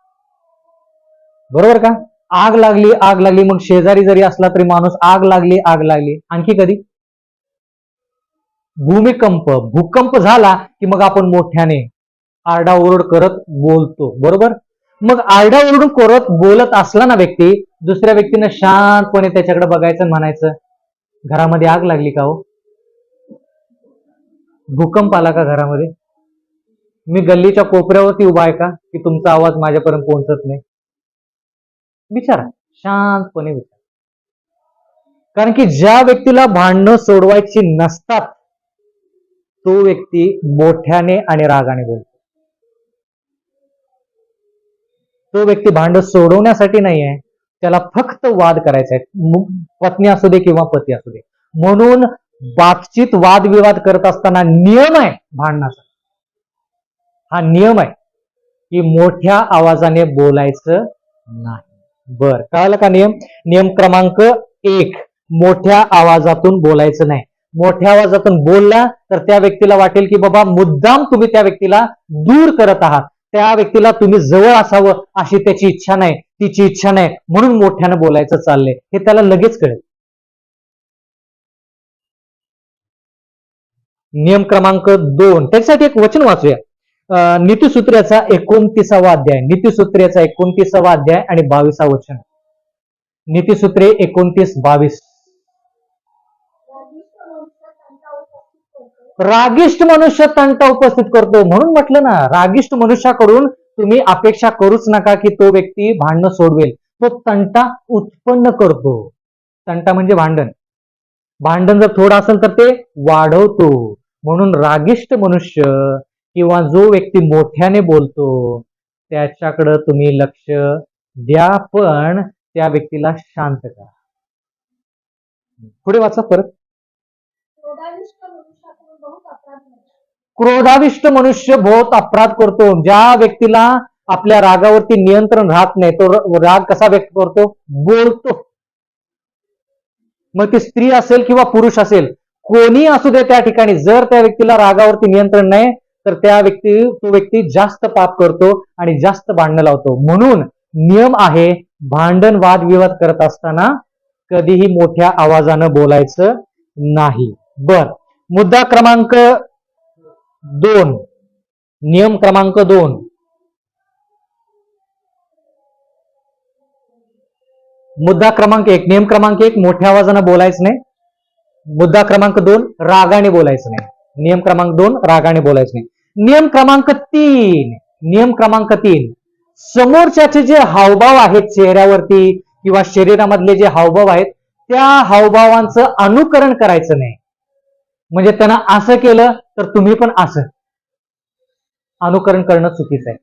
बरोबर का? आग लागली, मग शेजारी जरी असला तरी माणूस आग लागली. आणखी कधी? भूकंप झाला की मग आपण मोठ्याने आरडाओरड करत बोलतो. बरोबर? मग आरडाओरड करत बोलत असला ना व्यक्ती, दुसऱ्या व्यक्तीनं शांतपणे त्याच्याकडे बघायचं, म्हणायचं घरामध्ये आग लागली का हो? भूकंप आला का घरामध्ये? मी गल्लीच्या कोपऱ्यावरती उभा आहे का की तुमचा आवाज माझ्यापर्यंत पोहोचत नाही? विचारा, शांतपणे विचारा. कारण की ज्या व्यक्तीला भांडणं सोडवायची नसतात तो व्यक्ती मोठ्याने आणि रागाने बोलतो. तो व्यक्ती भांडण सोडवण्यासाठी नाहीये, त्याला फक्त वाद करायचा आहे, पत्नी असू दे किंवा पती असू दे. म्हणून बातचीत वादविवाद करत असताना नियम आहे भांडणाचा. हा नियम आहे की मोठ्या आवाजाने बोलायचं नाही. बर, कळालं का नियम? नियम क्रमांक 1, मोठ्या आवाजातून बोलायचं नाही. मोठ्या आवाजातून बोलला तर त्या व्यक्तीला वाटेल की बाबा मुद्दाम तुम्ही त्या व्यक्तीला दूर करत आहात, त्या व्यक्तीला तुम्ही जवळ असावं अशी त्याची इच्छा नाही, तिची इच्छा नाही, म्हणून मोठ्यानं बोलायचं चाललंय, हे त्याला लगेच कळेल. नियम क्रमांक 2, त्याच्यासाठी एक वचन वाचूया. नीतिसूत्र्याचा 29वा अध्याय, नीतिसूत्रेचा 29वा अध्याय आणि 22 वचन. नीतिसूत्रे 29:22. रागिष्ट मनुष्य तंटा उपस्थित करतो. म्हणून म्हटलं ना, रागिष्ट मनुष्याकडून तुम्ही अपेक्षा करूच नका की तो व्यक्ती भांडणं सोडवेल. तो तंटा उत्पन्न करतो. तंटा म्हणजे भांडण. भांडण जर थोडं असेल तर ते वाढवतो. म्हणून रागिष्ट मनुष्य किंवा जो व्यक्ती मोठ्याने बोलतो त्याच्याकडे तुम्ही लक्ष द्या, पण त्या व्यक्तीला शांत करा. पुढे वाचा परत. क्रोधाविष्ट मनुष्य बहुत अपराध करतो. ज्या व्यक्तीला आपल्या रागावरती नियंत्रण राहत नाही तो राग कसा व्यक्त करतो? बोलतो. मग ती स्त्री असेल किंवा पुरुष असेल, कोणी असू दे, त्या ठिकाणी जर त्या व्यक्तीला रागावरती नियंत्रण नाही तर तो व्यक्ती जास्त पाप करतो आणि जास्त भांडणं लावतो. म्हणून नियम आहे, भांडण वादविवाद करत असताना कधीही मोठ्या आवाजानं बोलायचं नाही. बर, मुद्दा क्रमांक 2, नियम क्रमांक 2. मुद्दा क्रमांक 1, नियम क्रमांक 1, मोठ्या आवाजानं बोलायचं नाही. मुद्दा क्रमांक 2, रागाने बोलायचं नाही. नियम क्रमांक 2, रागाने बोलायचं नाही. नियम क्रमांक 3, नियम क्रमांक 3, समोरच्याचे जे हावभाव आहेत चेहऱ्यावरती किंवा शरीरामधले जे हावभाव आहेत त्या हावभावांचं अनुकरण करायचं नाही. म्हणजे त्यांना असं केलं तर तुम्ही पण असं. अनुकरण करणं चुकीचं आहे.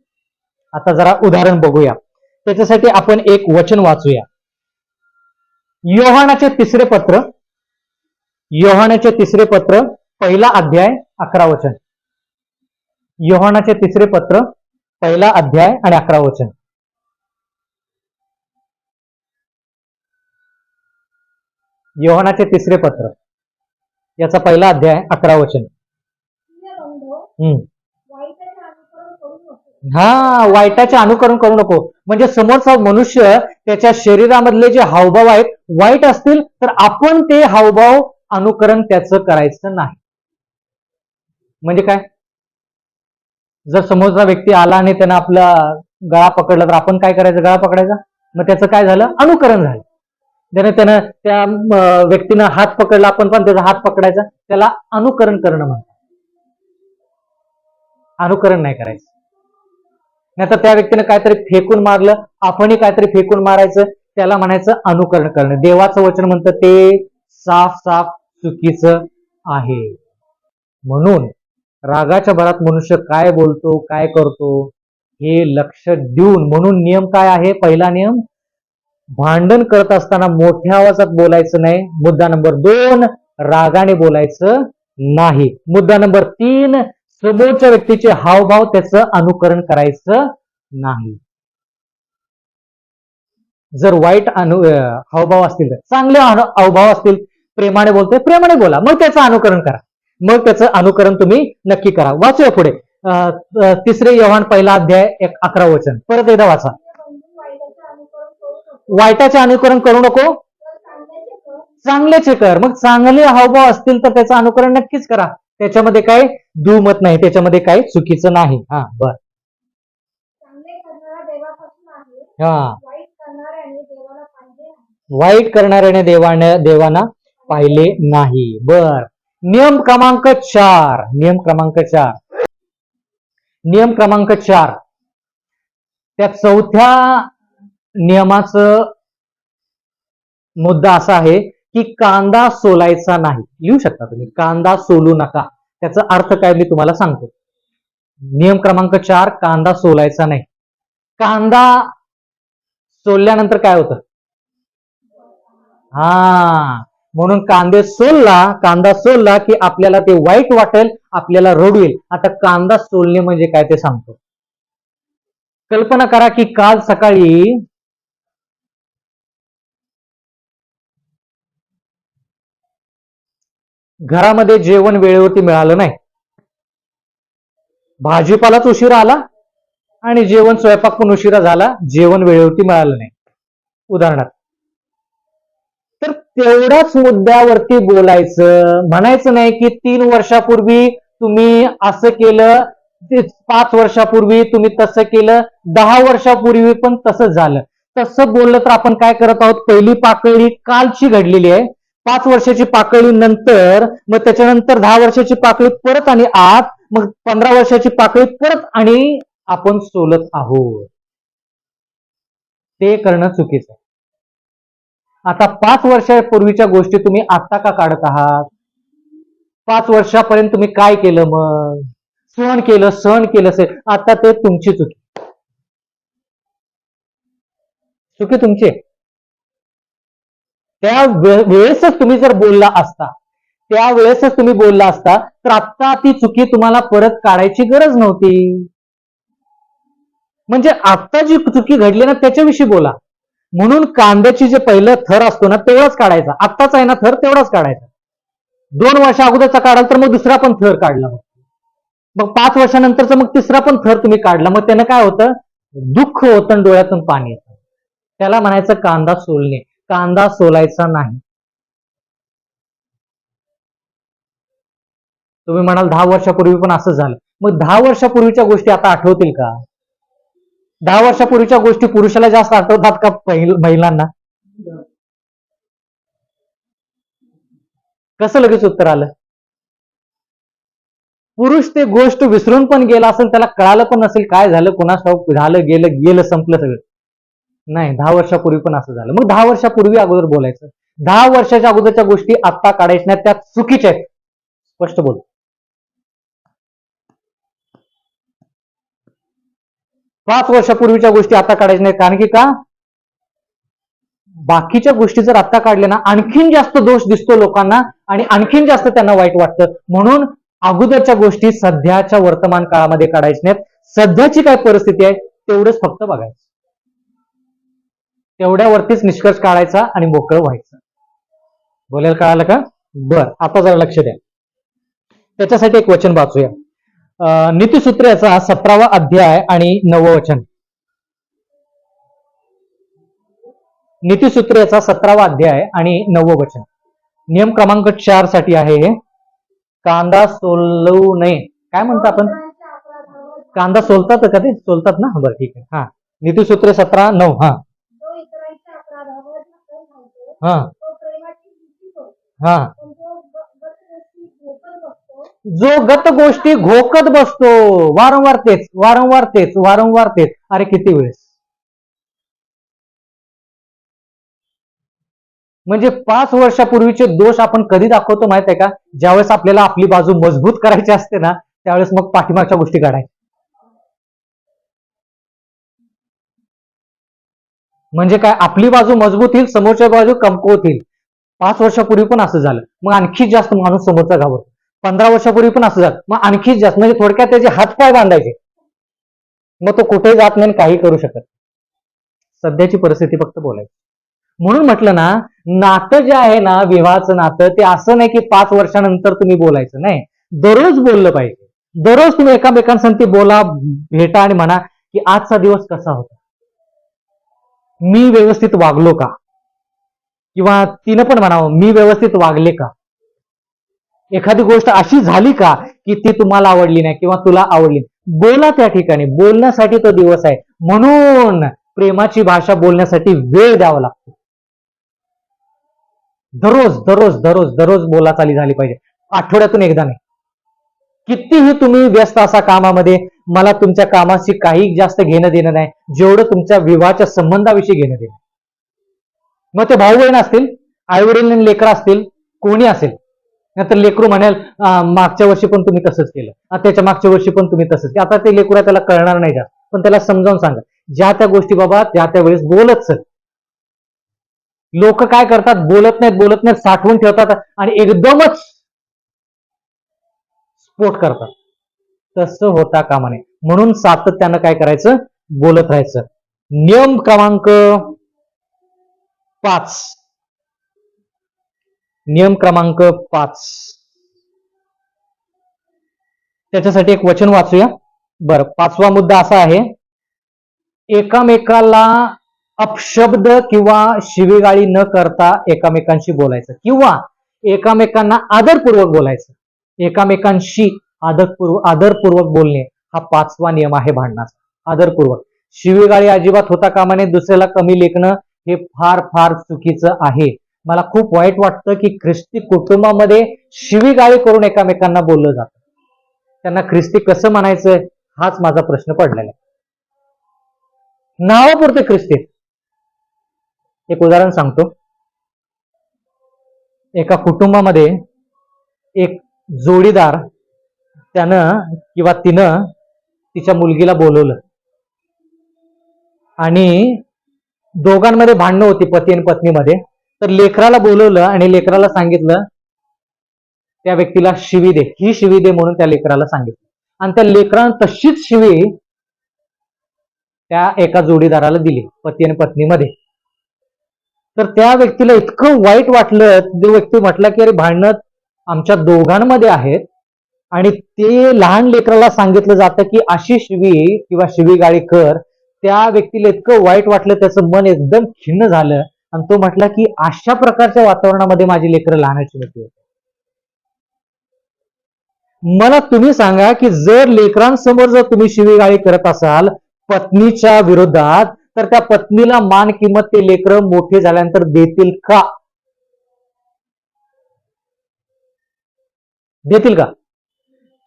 आता जरा उदाहरण बघूया. त्याच्यासाठी आपण एक वचन वाचूया. योहानाचे 3 पत्र, योहानाचे 3 पत्र, 1 अध्याय 11 वचन. योहानाचे 3 पत्र, 1 अध्याय आणि 11 वचन. योहानाचे 3 पत्र, याचा 1 अध्याय 11 वचन. हा, वाईटाचे अनुकरण करू नको. म्हणजे समोरचा मनुष्य त्याच्या शरीरामधले जे हावभाव आहेत वाईट असतील तर आपण ते हावभाव अनुकरण त्याचं करायचं नाही. म्हणजे काय? जर समोरचा व्यक्ती आला आणि त्यानं आपला गळा पकडला तर आपण काय करायचं? गळा पकडायचा. मग त्याचं काय झालं? अनुकरण झालं. त्यानं त्या व्यक्तीनं हात पकडला, आपण पण त्याचा हात पकडायचा. त्याला अनुकरण करणं म्हणतात. अनुकरण नाही करायचं. नाहीतर त्या व्यक्तीने काहीतरी फेकून मारलं, आपणही काहीतरी फेकून मारायचं, त्याला म्हणायचं अनुकरण करणं. देवाचं वचन म्हणतं ते साफ साफ चुकीचं आहे. म्हणून रागाच्या भरात मनुष्य काय बोलतो, काय करतो हे लक्ष देऊन, म्हणून नियम काय आहे? पहिला नियम, भांडण करत असताना मोठ्या आवाजात बोलायचं नाही. मुद्दा नंबर 2, रागाने बोलायचं नाही. मुद्दा नंबर 3, समोरच्या व्यक्तीचे हावभाव त्याचं अनुकरण करायचं नाही. जर वाईट हावभाव असतील तर, चांगले हावभाव असतील, प्रेमाने बोलतोय, प्रेमाने बोला, मग त्याचं अनुकरण करा. मग त्याचं अनुकरण तुम्ही नक्की करा. वाचूया पुढे. 3 योहान 1 अध्याय 11 वचन. परत एकदा वाचा. वाईटाचे अनुकरण करू नको, चांगल्याचे कर. मग चांगले हावभाव असतील तर त्याचं अनुकरण नक्कीच करा. त्याच्यामध्ये काही दुमत नाही, त्याच्यामध्ये काही चुकीचं नाही. हा, बर. हा, वाईट करणाऱ्याने देवाना पाहिले नाही. बर. नियम क्रमांक 4, नियम क्रमांक 4, नियम क्रमांक 4, त्या 4थ्या नियमाचं मुद्दा असा आहे की कांदा सोलायचा नाही. लिहू शकता तुम्ही, कांदा सोलू नका. त्याचा अर्थ काय मी तुम्हाला सांगतो. नियम क्रमांक 4, कांदा सोलायचा नाही. कांदा सोलल्यानंतर काय होतं? म्हणून कांदा सोलला की आपल्याला ते वाईट वाटेल, आपल्याला रडू येईल. आता कांदा सोलणे म्हणजे काय ते सांगतो. कल्पना करा की काल सकाळी घरामध्ये जेवण वेळेवरती मिळालं नाही, भाजीपालाच उशिरा आला आणि जेवण स्वयंपाक पण उशिरा झाला, जेवण वेळेवरती मिळालं नाही, उदाहरणार्थ. तर तेवढ्याच मुद्द्यावरती बोलायचं, म्हणायचं नाही की 3 वर्षापूर्वी तुम्ही असं केलं, 5 वर्षापूर्वी तुम्ही तसं केलं, 10 वर्षापूर्वी पण तसंच झालं. तसं बोललं तर आपण काय करत आहोत, पहिली पाकळी कालची घडलेली आहे, 5 वर्षाची पाकळी नंतर, मग त्याच्यानंतर 10 वर्षाची पाकळी परत आणि आत, मग 15 वर्षाची पाकळी परत आणि आपण सोलत आहोत. ते करणं चुकीचं आहे. आता 5 वर्षापूर्वीच्या गोष्टी तुम्ही आता का काढत आहात? 5 वर्षापर्यंत तुम्ही काय केलं? मग सण केलं असेल, आता ते तुमची चुकी तुमची. त्या वेळेसच तुम्ही जर बोलला असता, त्यावेळेसच तुम्ही बोलला असता, तर आता ती चुकी तुम्हाला परत काढायची गरज नव्हती. म्हणजे आता जी चुकी घडली ना त्याच्याविषयी बोला. म्हणून कांद्याची जे पहिलं थर असतो ना तेवढाच काढायचा, आत्ताच आहे ना थर तेवढाच काढायचा. 2 वर्षा अगोदरचा काढाल तर मग दुसरा पण थर काढला, मग 5 वर्षानंतरचा मग तिसरा पण थर तुम्ही काढला, मग त्यानं काय होतं? दुःख होतं, डोळ्यातून पाणी येतं. त्याला म्हणायचं कांदा सोलणे. कांदा सोलायचा नाही. तुम्ही म्हणाल 10 वर्षापूर्वी पण असं झालं, मग 10 वर्षापूर्वीच्या गोष्टी आता आठवतील का? 10 वर्षापूर्वीच्या गोष्टी पुरुषाला जास्त आठवतात का महिलांना? कसं लगेच उत्तर आलं? पुरुष ते गोष्ट विसरून पण गेला असेल, त्याला कळालं पण नसेल काय झालं, कोणास ठाऊक, झालं गेलं संपलं सगळं. नाही, 10 वर्षापूर्वी पण असं झालं. मग 10 वर्षापूर्वी अगोदर बोलायचं. 10 वर्षाच्या अगोदरच्या गोष्टी आता काढायच्या नाही, त्या चुकीच्या आहेत. स्पष्ट बोल. 5 वर्षापूर्वीच्या गोष्टी आता काढायच्या नाही, कारण की का? बाकीच्या गोष्टी जर आता काढल्या ना आणखीन जास्त दोष दिसतो लोकांना आणि आणखीन जास्त त्यांना वाईट वाटतं. म्हणून अगोदरच्या गोष्टी सध्याच्या वर्तमान काळामध्ये काढायच्या नाहीत. सध्याची काय परिस्थिती आहे तेवढंच फक्त बघायचं, तेवढ्यावरतीच निष्कर्ष काढायचा आणि मोकळं व्हायचं. बोलायला कळालं का? बर, आता जरा लक्ष द्या. त्याच्यासाठी एक वचन वाचूया. नीतिसूत्रेचा 17वा अध्याय आणि 9वं वचन. नीतिसूत्रेचा 17वा अध्याय आणि 9वं वचन. नियम क्रमांक 4 साठी आहे हे. कांदा सोलू नये. काय म्हणतो आपण? कांदा सोलतात का? ते सोलतात ना? बरं, ठीक आहे. हा, नीतिसूत्रे 17:9. हा हा हा. जो गत गोष्टी घोकत बसतो, वारंवार तेच. अरे किती वेळेस? म्हणजे 5 वर्षापूर्वीचे दोष आपण कधी दाखवतो माहित आहे का? ज्यावेळेस आपल्याला आपली बाजू मजबूत करायची असते ना त्यावेळेस मग पाठीमागच्या गोष्टी काढायच्या. म्हणजे काय? आपली बाजू मजबूत होईल, समोरच्या बाजू कमकुवत होईल. 5 वर्षापूर्वी पण असं झालं, मग आणखी जास्त माणूस समोरचा घाबरतो. 15 वर्षापूर्वी पण असं झालं, मग आणखी जास्त. म्हणजे थोडक्यात त्याचे हातपाय बांधायचे, मग तो कुठेही जात नाही, काही करू शकत. सध्याची परिस्थिती फक्त बोलायची. म्हणून म्हटलं ना, नातं जे आहे ना, विवाहाचं नातं, ते असं नाही की 5 वर्षानंतर तुम्ही बोलायचं. नाही, दररोज बोललं पाहिजे. दररोज तुम्ही एकामेकांसाठी बोला, भेटा आणि म्हणा की आजचा दिवस कसा होता, मी व्यवस्थित वागलो का? किंवा तिनं पण म्हणावं, मी व्यवस्थित वागले का? एखादी गोष्ट अशी झाली का की ती तुम्हाला आवडली नाही किंवा तुला आवडली? बोला त्या ठिकाणी. बोलण्यासाठी तो दिवस आहे. म्हणून प्रेमाची भाषा बोलण्यासाठी वेळ द्यावा लागतो. दररोज बोलाचाली झाली पाहिजे, आठवड्यातून एकदा नाही. कितीही तुम्ही व्यस्त असा कामामध्ये, मला तुमच्या कामाशी काही जास्त घेणं देणं नाही, जेवढं तुमच्या विवाहाच्या संबंधाविषयी घेणं देणं. मग ते भाऊ बहीण असतील, आई वडील आणि लेकरं असतील, कोणी असेल, नाहीतर लेकरू म्हणेल मागच्या वर्षी पण तुम्ही तसंच केलं, त्याच्या मागच्या वर्षी पण तुम्ही तसंच केलं. आता ते लेकरू त्याला कळणार नाही जास्त, पण त्याला समजावून सांगा ज्या त्या गोष्टी बाबा त्या त्या वेळेस बोलत चल. लोक काय करतात, बोलत नाहीत साठवून ठेवतात आणि एकदमच स्फोट करतात. तसं होता कामा नये. म्हणून सातत्यानं काय करायचं, बोलत राहायचं. नियम क्रमांक 5. नियम क्रमांक 5, त्याच्यासाठी एक वचन वाचूया. बरं, 5वा मुद्दा असा आहे, एकामेकाला अपशब्द किंवा शिवीगाळी न करता एकामेकांशी बोलायचं किंवा एकामेकांना आदरपूर्वक बोलायचं. एकामेकांशी आदरपूर्वक बोलणे हा 5वा नियम आहे भांडणाचा. आदरपूर्वक. शिवीगाळी अजिबात होता कामा नये. दुसऱ्याला कमी लेखणं हे फार फार चुकीचं आहे. मला खूप वाईट वाटतं की ख्रिस्ती कुटुंबामध्ये शिवीगाळी करून एकामेकांना बोललं जातं. त्यांना ख्रिस्ती कसं म्हणायचं हाच माझा प्रश्न पडलेला आहे. नावापुरते ख्रिस्ती. एक उदाहरण सांगतो. एका कुटुंबामध्ये एक जोडीदार त्यानं किंवा तिनं तिच्या मुलगीला बोलवलं आणि दोघांमध्ये भांडणं होती पती आणि पत्नीमध्ये. तर लेकराला बोलवलं आणि लेकराला सांगितलं त्या व्यक्तीला शिवी दे, ही शिवी दे म्हणून त्या लेकराला सांगितलं. आणि त्या लेकरानं तशीच शिवी त्या एका जोडीदाराला दिली पती आणि पत्नीमध्ये. तर त्या व्यक्तीला इतकं वाईट वाटलं. तो व्यक्ती म्हटला की अरे भांडणं आमच्या दोघांमध्ये आहेत आणि ते लहान लेकराला सांगितलं जातं की अशी शिवी किंवा शिवीगाळी कर. त्या व्यक्तीला इतकं वाईट वाटलं, त्याचं मन एकदम खिन्न झालं आणि तो म्हटला की अशा प्रकारच्या वातावरणामध्ये माझी लेकरं लहानाची मोठी होती. मला तुम्ही सांगा की जर लेकरांसमोर जर तुम्ही शिवीगाळी करत असाल पत्नीच्या विरोधात, तर त्या पत्नीला मान किंमत ते लेकरं मोठे झाल्यानंतर देतील का? देतील का?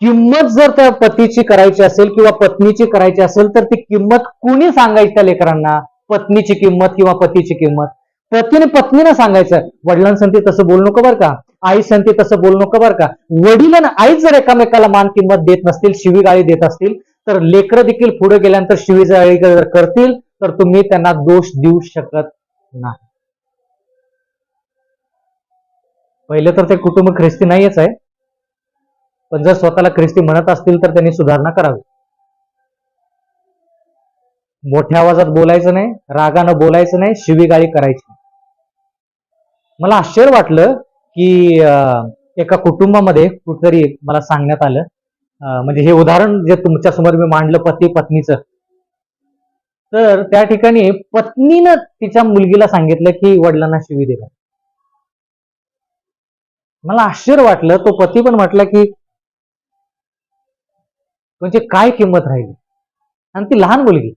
किंमत जर त्या पतीची करायची असेल किंवा पत्नीची करायची असेल तर ती किंमत कुणी सांगायची त्या लेकरांना? पत्नीची किंमत किंवा पतीची किंमत पतीने पत्नीनं सांगायचं. वडिलांसाठी तसं बोलू नको बरं का, आई सांगते तसं बोलू नको बरं का. वडील आणि आई जर एकामेकाला मान किंमत देत नसतील, शिवीगाळी देत असतील, तर लेकरं देखील पुढे गेल्यानंतर शिवीगाळी जर करतील तर तुम्ही त्यांना दोष देऊ शकत नाही. पहिले तर ते कुटुंब ख्रिस्ती नाहीच आहे, पण जर स्वतःला ख्रिस्ती म्हणत असतील तर त्यांनी सुधारणा करावी. मोठ्या आवाजात बोलायचं नाही, रागानं बोलायचं नाही, शिवीगाळी करायची नाही. मला आश्चर्य वाटलं की एका कुटुंबामध्ये कुठतरी मला सांगण्यात आलं, म्हणजे हे उदाहरण जे तुमच्या समोर मी मांडलं पती पत्नीचं, तर त्या ठिकाणी पत्नीनं तिच्या मुलगीला सांगितलं की वडिलांना शिवी दे. मला आश्चर्य वाटलं. तो पती पण म्हटला की म्हणजे काय किंमत राहिली, आणि ती लहान मुलगी.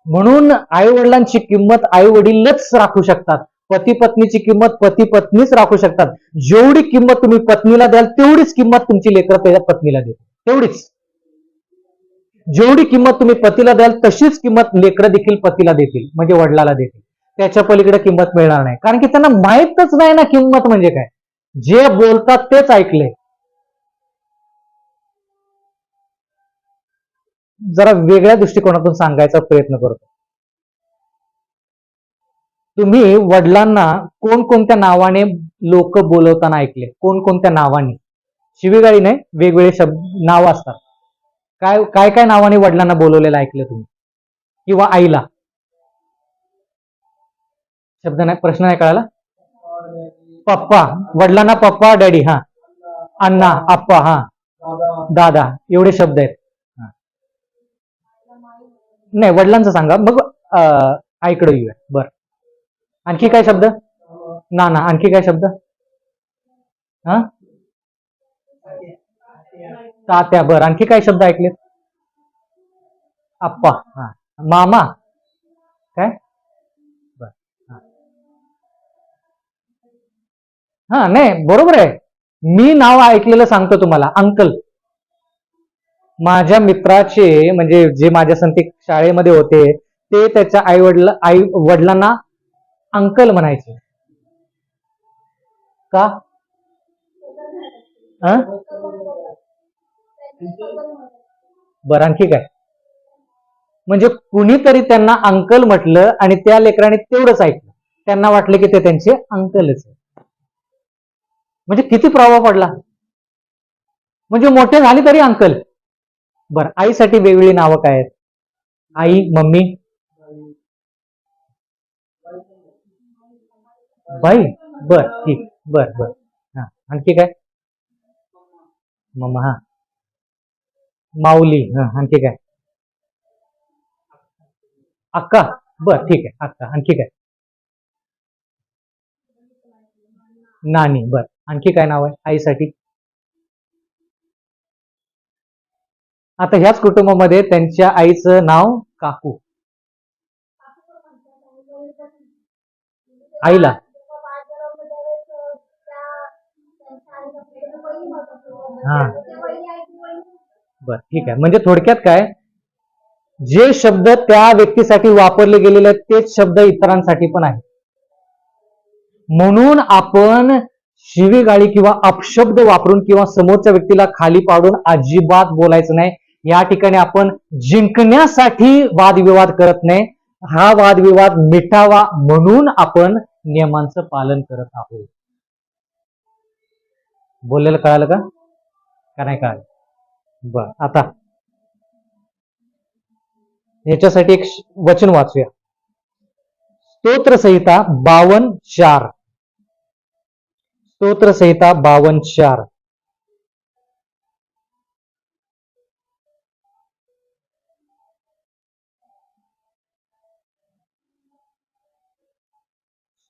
म्हणून आई वडिलांची किंमत आई वडीलच राखू शकतात. पती पत्नीची किंमत पती पत्नीच राखू शकतात. जेवढी किंमत तुम्ही पत्नीला द्याल तेवढीच किंमत तुमची लेकरं पत्नीला देतील, तेवढीच. जेवढी किंमत तुम्ही पतीला द्याल तशीच किंमत लेकरं देखील पतीला देतील, म्हणजे वडिलाला देतील. त्याच्या पलीकडे किंमत मिळणार नाही, कारण की त्यांना माहीतच नाही ना किंमत म्हणजे काय. जे बोलतात तेच ऐकलंय. जरा वेगळ्या दृष्टिकोनातून सांगायचा प्रयत्न करतो. तुम्ही वडिलांना कोणकोणत्या नावाने लोक बोलवताना ऐकले? कोणकोणत्या नावाने? शिवीगाळी नाही, वेगवेगळे शब्द नाव असतात. काय काय काय नावाने वडिलांना बोलवलेलं ऐकलं तुम्ही? किंवा आईला? शब्द नाही, प्रश्न नाही कळाला. पप्पा, वडिलांना पप्पा डॅडी, हा, अण्णा आप्पा, हा, दादा, एवढे शब्द आहेत. नाही, वडिलांचं सांगा, मग आईकडे येऊया. बर, आणखी काय शब्द? नाना, आणखी काय शब्द? हा, तात्या. बर, आणखी काय शब्द ऐकलेत? आप्पा, हा, मामा, काय? बर, हा, नाही बरोबर आहे. मी नाव ऐकलेलं सांगतो तुम्हाला, अंकल. माझ्या मित्राचे, म्हणजे जे माझ्या संगती शाळेमध्ये होते, ते त्याच्या आई वडिलांना अंकल म्हणायचे का? बरं, आणखी काय? म्हणजे कुणीतरी त्यांना अंकल म्हटलं आणि त्या लेकराने तेवढंच ऐकलं, त्यांना वाटलं की ते त्यांचे अंकलच आहे. म्हणजे किती प्रभाव पडला. म्हणजे मोठे झाले तरी अंकल. बरं, आईसाठी वेगवेगळी नावं काय आहेत? आई, मम्मी, बाई. बर, ठीक. बर बर. हा, आणखी काय? मम्मा. हा, माऊली. हा, आणखी काय? अक्का. बर, ठीक आहे, अक्का. आणखी काय? नानी. बर, आणखी काय नाव आहे आईसाठी? आता ह्याच कुटुंबामध्ये त्यांच्या आईचं नाव काकू. आईला. हा, बर, ठीक आहे. म्हणजे थोडक्यात काय, जे शब्द त्या व्यक्तीसाठी वापरले गेलेले आहेत तेच शब्द इतरांसाठी पण आहेत. म्हणून आपण शिवीगाळी किंवा अपशब्द वापरून किंवा समोरच्या व्यक्तीला खाली पाडून अजिबात बोलायचं नाही. या ठिकाणी आपण जिंकण्यासाठी वादविवाद करत नाही. हा वादविवाद मिटावा म्हणून आपण नियमांचं पालन करत आहोत. बोललेलं कळालं का? का नाही कळालं? बर, आता ह्याच्यासाठी एक वचन वाचूया. स्तोत्रसंहिता 52:4. स्तोत्रसंहिता 52:4.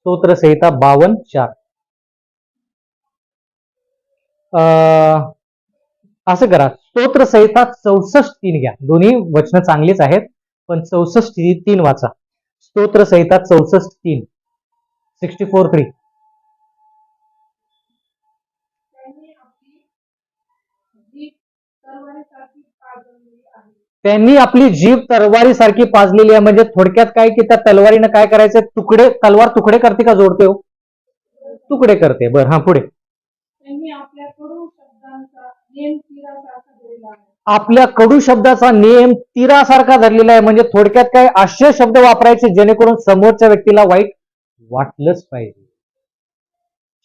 स्तोत्रसंहिता 52:4. असं करा, स्तोत्रसंहिता 64:3 घ्या. दोन्ही वचनं चांगलीच आहेत, पण 64:3 वाचा. स्तोत्रसंहिता 64:3. 64:3. त्यांनी आपली जीभ तलवारीसारखी पाजलेली आहे. म्हणजे थोडक्यात काय की त्या तलवारीनं काय करायचं, तुकडे, तलवार तुकडे करते का जोडते हो? तुकडे करते. बरं, हा, पुढे. आपल्या कडू शब्दाचा नियम तीरासारखा धरलेला आहे. म्हणजे थोडक्यात काय, असे शब्द वापरायचे जेणेकरून समोरच्या व्यक्तीला वाईट वाटलंच पाहिजे.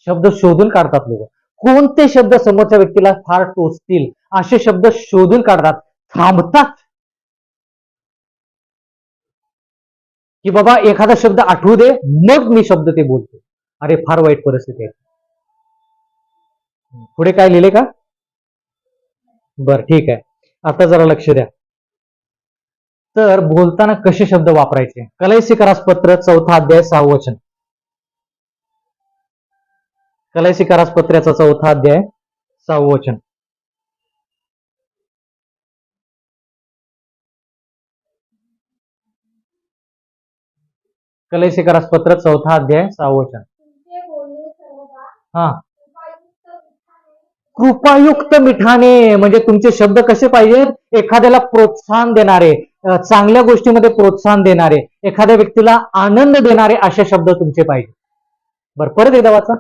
शब्द शोधून काढतात लोक. कोणते शब्द समोरच्या व्यक्तीला फार टोचतील असे शब्द शोधून काढतात. थांबतात की बाबा एखादा शब्द आठवू दे मग मी शब्द ते बोलतो. अरे, फार वाईट परिस्थिती आहे. पुढे काय लिहिले का? बर, ठीक आहे. आता जरा लक्ष द्या. तर बोलताना कसे शब्द वापरायचे? कलैसी करासपत्र 4था अध्याय 6वं वचन. कलैसी करासपत्राचा 4था अध्याय 6वं वचन. कलैसी करासपत्र 4था अध्याय 6वं वचन. हा, कृपायुक्त मिठाने. म्हणजे तुमचे शब्द कसे पाहिजेत? एखाद्याला प्रोत्साहन देणारे, चांगल्या गोष्टीमध्ये प्रोत्साहन देणारे, एखाद्या व्यक्तीला आनंद देणारे असे शब्द तुमचे पाहिजे. बरं, परत एकदा वाचा.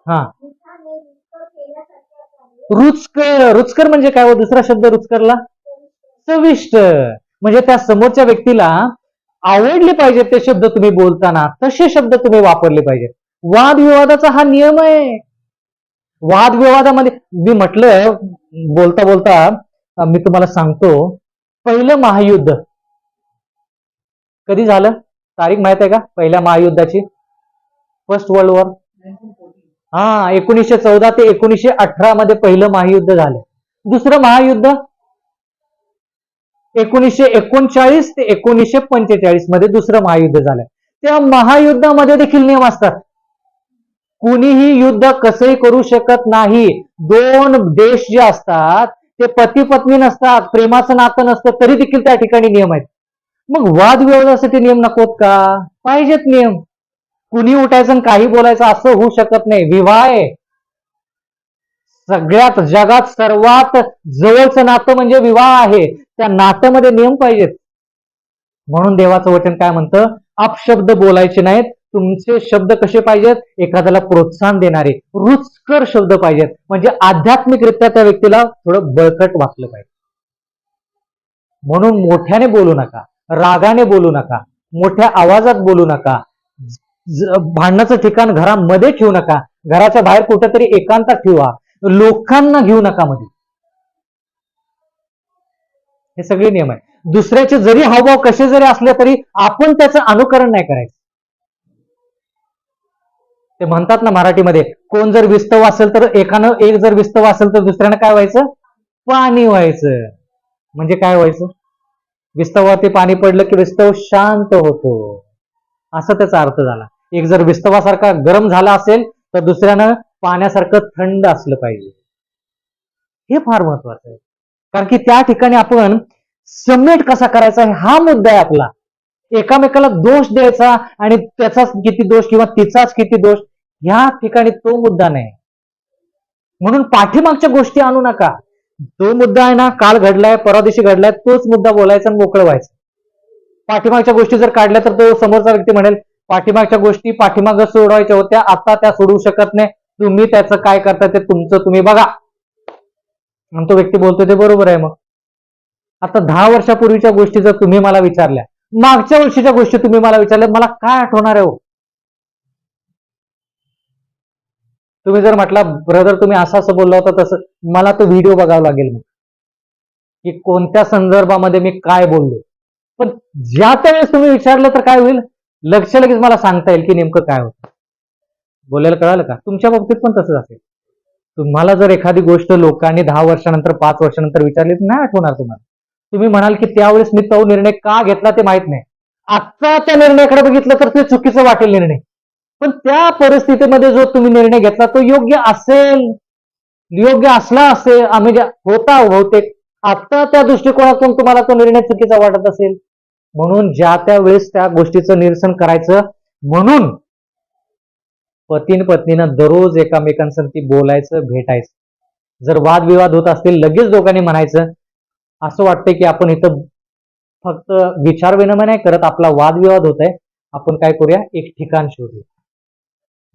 हा, रुचकर. रुचकर म्हणजे काय हो? दुसरा शब्द रुचकरला चविष्ट. म्हणजे त्या समोरच्या व्यक्तीला आवडले पाहिजेत ते शब्द तुम्ही बोलताना, तसे शब्द तुम्ही वापरले पाहिजेत. वादविवादाचा हा नियम आहे. वादविवादामध्ये मी म्हटलं, बोलता बोलता मी तुम्हाला सांगतो, पहिलं महायुद्ध कधी झालं? तारीख माहित आहे का पहिल्या महायुद्धाची? First world war. हा, 1914 ते 1918 मध्ये पहिलं महायुद्ध झालं. दुसरं महायुद्ध 1939 ते 1945 मध्ये दुसरं महायुद्ध झालं. त्या महायुद्धामध्ये देखील नियम असतात. कुणीही युद्ध कसंही करू शकत नाही. दोन देश जे असतात ते पती पत्नी नसतात, प्रेमाचं नातं नसतं, तरी देखील त्या ठिकाणी नियम आहेत. मग वादविवादासाठी नियम नकोत का? पाहिजेत नियम. कुणी उठायचं आणि काही बोलायचं असं होऊ शकत नाही. विवाह आहे, सगळ्यात जगात सर्वात जवळचं नातं म्हणजे विवाह आहे. त्या नात्यामध्ये नियम पाहिजेत. म्हणून देवाचं वचन काय म्हणतं, अपशब्द बोलायचे नाहीत. तुमचे शब्द कसे पाहिजेत, एखाद्याला प्रोत्साहन देणारे रुचकर शब्द पाहिजेत, म्हणजे आध्यात्मिकरित्या त्या व्यक्तीला थोडं बळकट वाटलं पाहिजे. म्हणून मोठ्याने बोलू नका, रागाने बोलू नका, मोठ्या आवाजात बोलू नका, भांडणाचं ठिकाण घरामध्ये ठेवू नका, घराच्या बाहेर कुठेतरी एकांतात ठेवा, लोकांना घेऊ नका मध्ये. हे सगळे नियम आहे. दुसऱ्याचे जरी हावभाव कसे जरी असले तरी आपण त्याचं अनुकरण नाही करायचं. ते म्हणतात ना मराठीमध्ये, कोण जर विस्तव असेल तर एकानं एक जर विस्तव असेल तर दुसऱ्यानं काय व्हायचं, पाणी व्हायचं. म्हणजे काय व्हायचं, विस्तवावरती पाणी पडलं की विस्तव शांत होतो, असा त्याचा अर्थ झाला. एक जर विस्तवासारखा गरम झाला असेल तर दुसऱ्यानं पाण्यासारखं थंड असलं पाहिजे. हे फार महत्वाचं आहे, कारण की त्या ठिकाणी आपण समेट कसा करायचा हा मुद्दा आहे आपला. एकामेकाला दोष द्यायचा आणि त्याचाच किती दोष किंवा तिचाच किती दोष, ह्या ठिकाणी तो मुद्दा नाही. म्हणून पाठीमागच्या गोष्टी आणू नका. तो मुद्दा आहे ना, काल घडलाय, परवा दिवशी घडलाय, तोच मुद्दा बोलायचा आणि मोकळं व्हायचं. पाठीमागच्या गोष्टी जर काढल्या तर तो समोरचा व्यक्ती म्हणेल, पाठीमागच्या गोष्टी पाठीमागं सोडवायच्या होत्या, आता त्या सोडवू शकत नाही, तुम्ही त्याचं काय करता ते तुमचं तुम्ही बघा. आणि तो व्यक्ती बोलतो ते बरोबर आहे. मग आता 10 वर्षापूर्वीच्या गोष्टी जर तुम्ही मला विचारल्या, मागच्या वर्षीच्या गोष्टी तुम्ही मला विचारल्या, मला काय आठवणार आहे हो. तुम्ही जर म्हटला ब्रदर तुम्ही असं असं बोलला होता तसं, मला तो व्हिडिओ बघावा लागेल मग की कोणत्या संदर्भामध्ये मी काय बोललो. पण ज्या त्यावेळेस तुम्ही विचारलं तर काय होईल, लगेच मला सांगता येईल की नेमकं काय होतं. बोलायला कळालं का. तुमच्या बाबतीत पण तसंच असेल. तुम्हाला जर एखादी गोष्ट लोकांनी 10 वर्षानंतर 5 वर्षानंतर विचारली तर नाही आठवणार तुम्हाला. तुम्ही म्हणाल की त्यावेळेस मी तो निर्णय का घेतला ते माहित नाही, आता त्या निर्णयाकडे बघितलं तर ते चुकीचं वाटेल निर्णय, पण त्या परिस्थितीमध्ये जो तुम्ही निर्णय घेतला तो योग्य असेल, योग्य असला असेल, म्हणजे होता बहुतेक, आता त्या दृष्टिकोनातून तुम्हाला तो निर्णय चुकीचा वाटत असेल. म्हणून ज्या त्या वेळेस त्या गोष्टीचं निरसन करायचं. म्हणून पतीन पत्नीनं दररोज एकामेकांसाठी बोलायचं, भेटायचं. जर वादविवाद होत असतील लगेच दोघांनी म्हणायचं, असं वाटतंय की आपण इथं फक्त विचार विनिमय नाही करत, आपला वादविवाद होत आहे, आपण काय करूया, एक ठिकाण शोधूया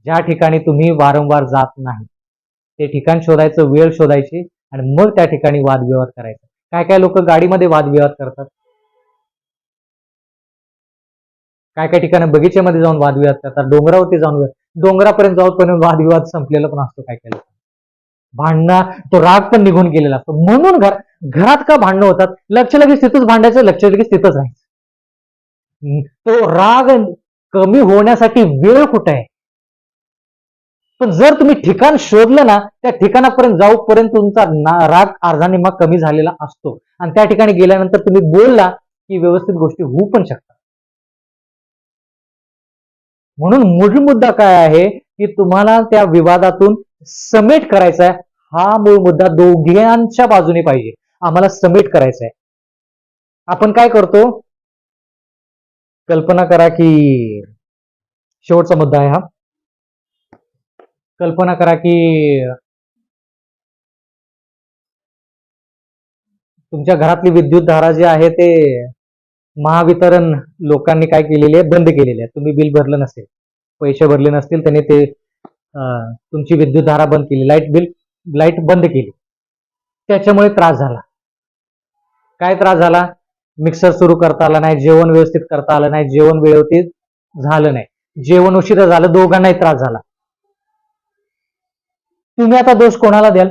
ज्या ठिकाणी तुम्ही वारंवार जात नाही. ते ठिकाण शोधायचं, वेळ शोधायची आणि मग त्या ठिकाणी वादविवाद करायचा. काय काय लोक गाडीमध्ये वादविवाद करतात, काय काय ठिकाणी बगीचेमध्ये जाऊन वादविवाद करतात, डोंगरावरती जाऊन, डोंगरापर्यंत जाऊपर्यंत वादविवाद संपलेला पण असतो. काय काय लोक भांडणं, तो राग पण निघून गेलेला असतो. म्हणून घरात का भांडणं होतात, लक्ष लगेच तिथंच भांडायचं, लक्ष लगेच तिथंच राहायचं. तो राग कमी होण्यासाठी वेळ कुठे आहे. पण जर तुम्ही ठिकाण शोधलं ना, त्या ठिकाणापर्यंत जाऊपर्यंत तुमचा राग अर्धा निम्मा कमी झालेला असतो आणि त्या ठिकाणी गेल्यानंतर तुम्ही बोलला की व्यवस्थित गोष्टी होऊ पण शकतात. म्हणून मूळ मुद्दा काय आहे की तुम्हाला त्या विवादातून समेट करायचा आहे. हा मूळ मुद्दा दोघांच्या बाजूने पाहिजे. आम्हाला समेट करायचा आहे. आपण काय करतो, कल्पना करा की शेवटचा मुद्दा आहे हा. कल्पना करा की तुमच्या घरातली विद्युत धारा जी आहे ते महावितरण लोकांनी काय केलेली आहे, बंद केलेली आहे. तुम्ही बिल भरलं नसेल, पैसे भरले नसतील, त्यांनी ते तुमची विद्युत धारा बंद केली, लाईट बंद केली. त्याच्यामुळे त्रास झाला. काय त्रास झाला, मिक्सर सुरू करता आला नाही, जेवण व्यवस्थित करता आलं नाही, जेवण व्यवस्थित झालं नाही, जेवण उशिरा झालं, दोघांनाही त्रास झाला. तुम्ही आता दोष कोणाला द्याल,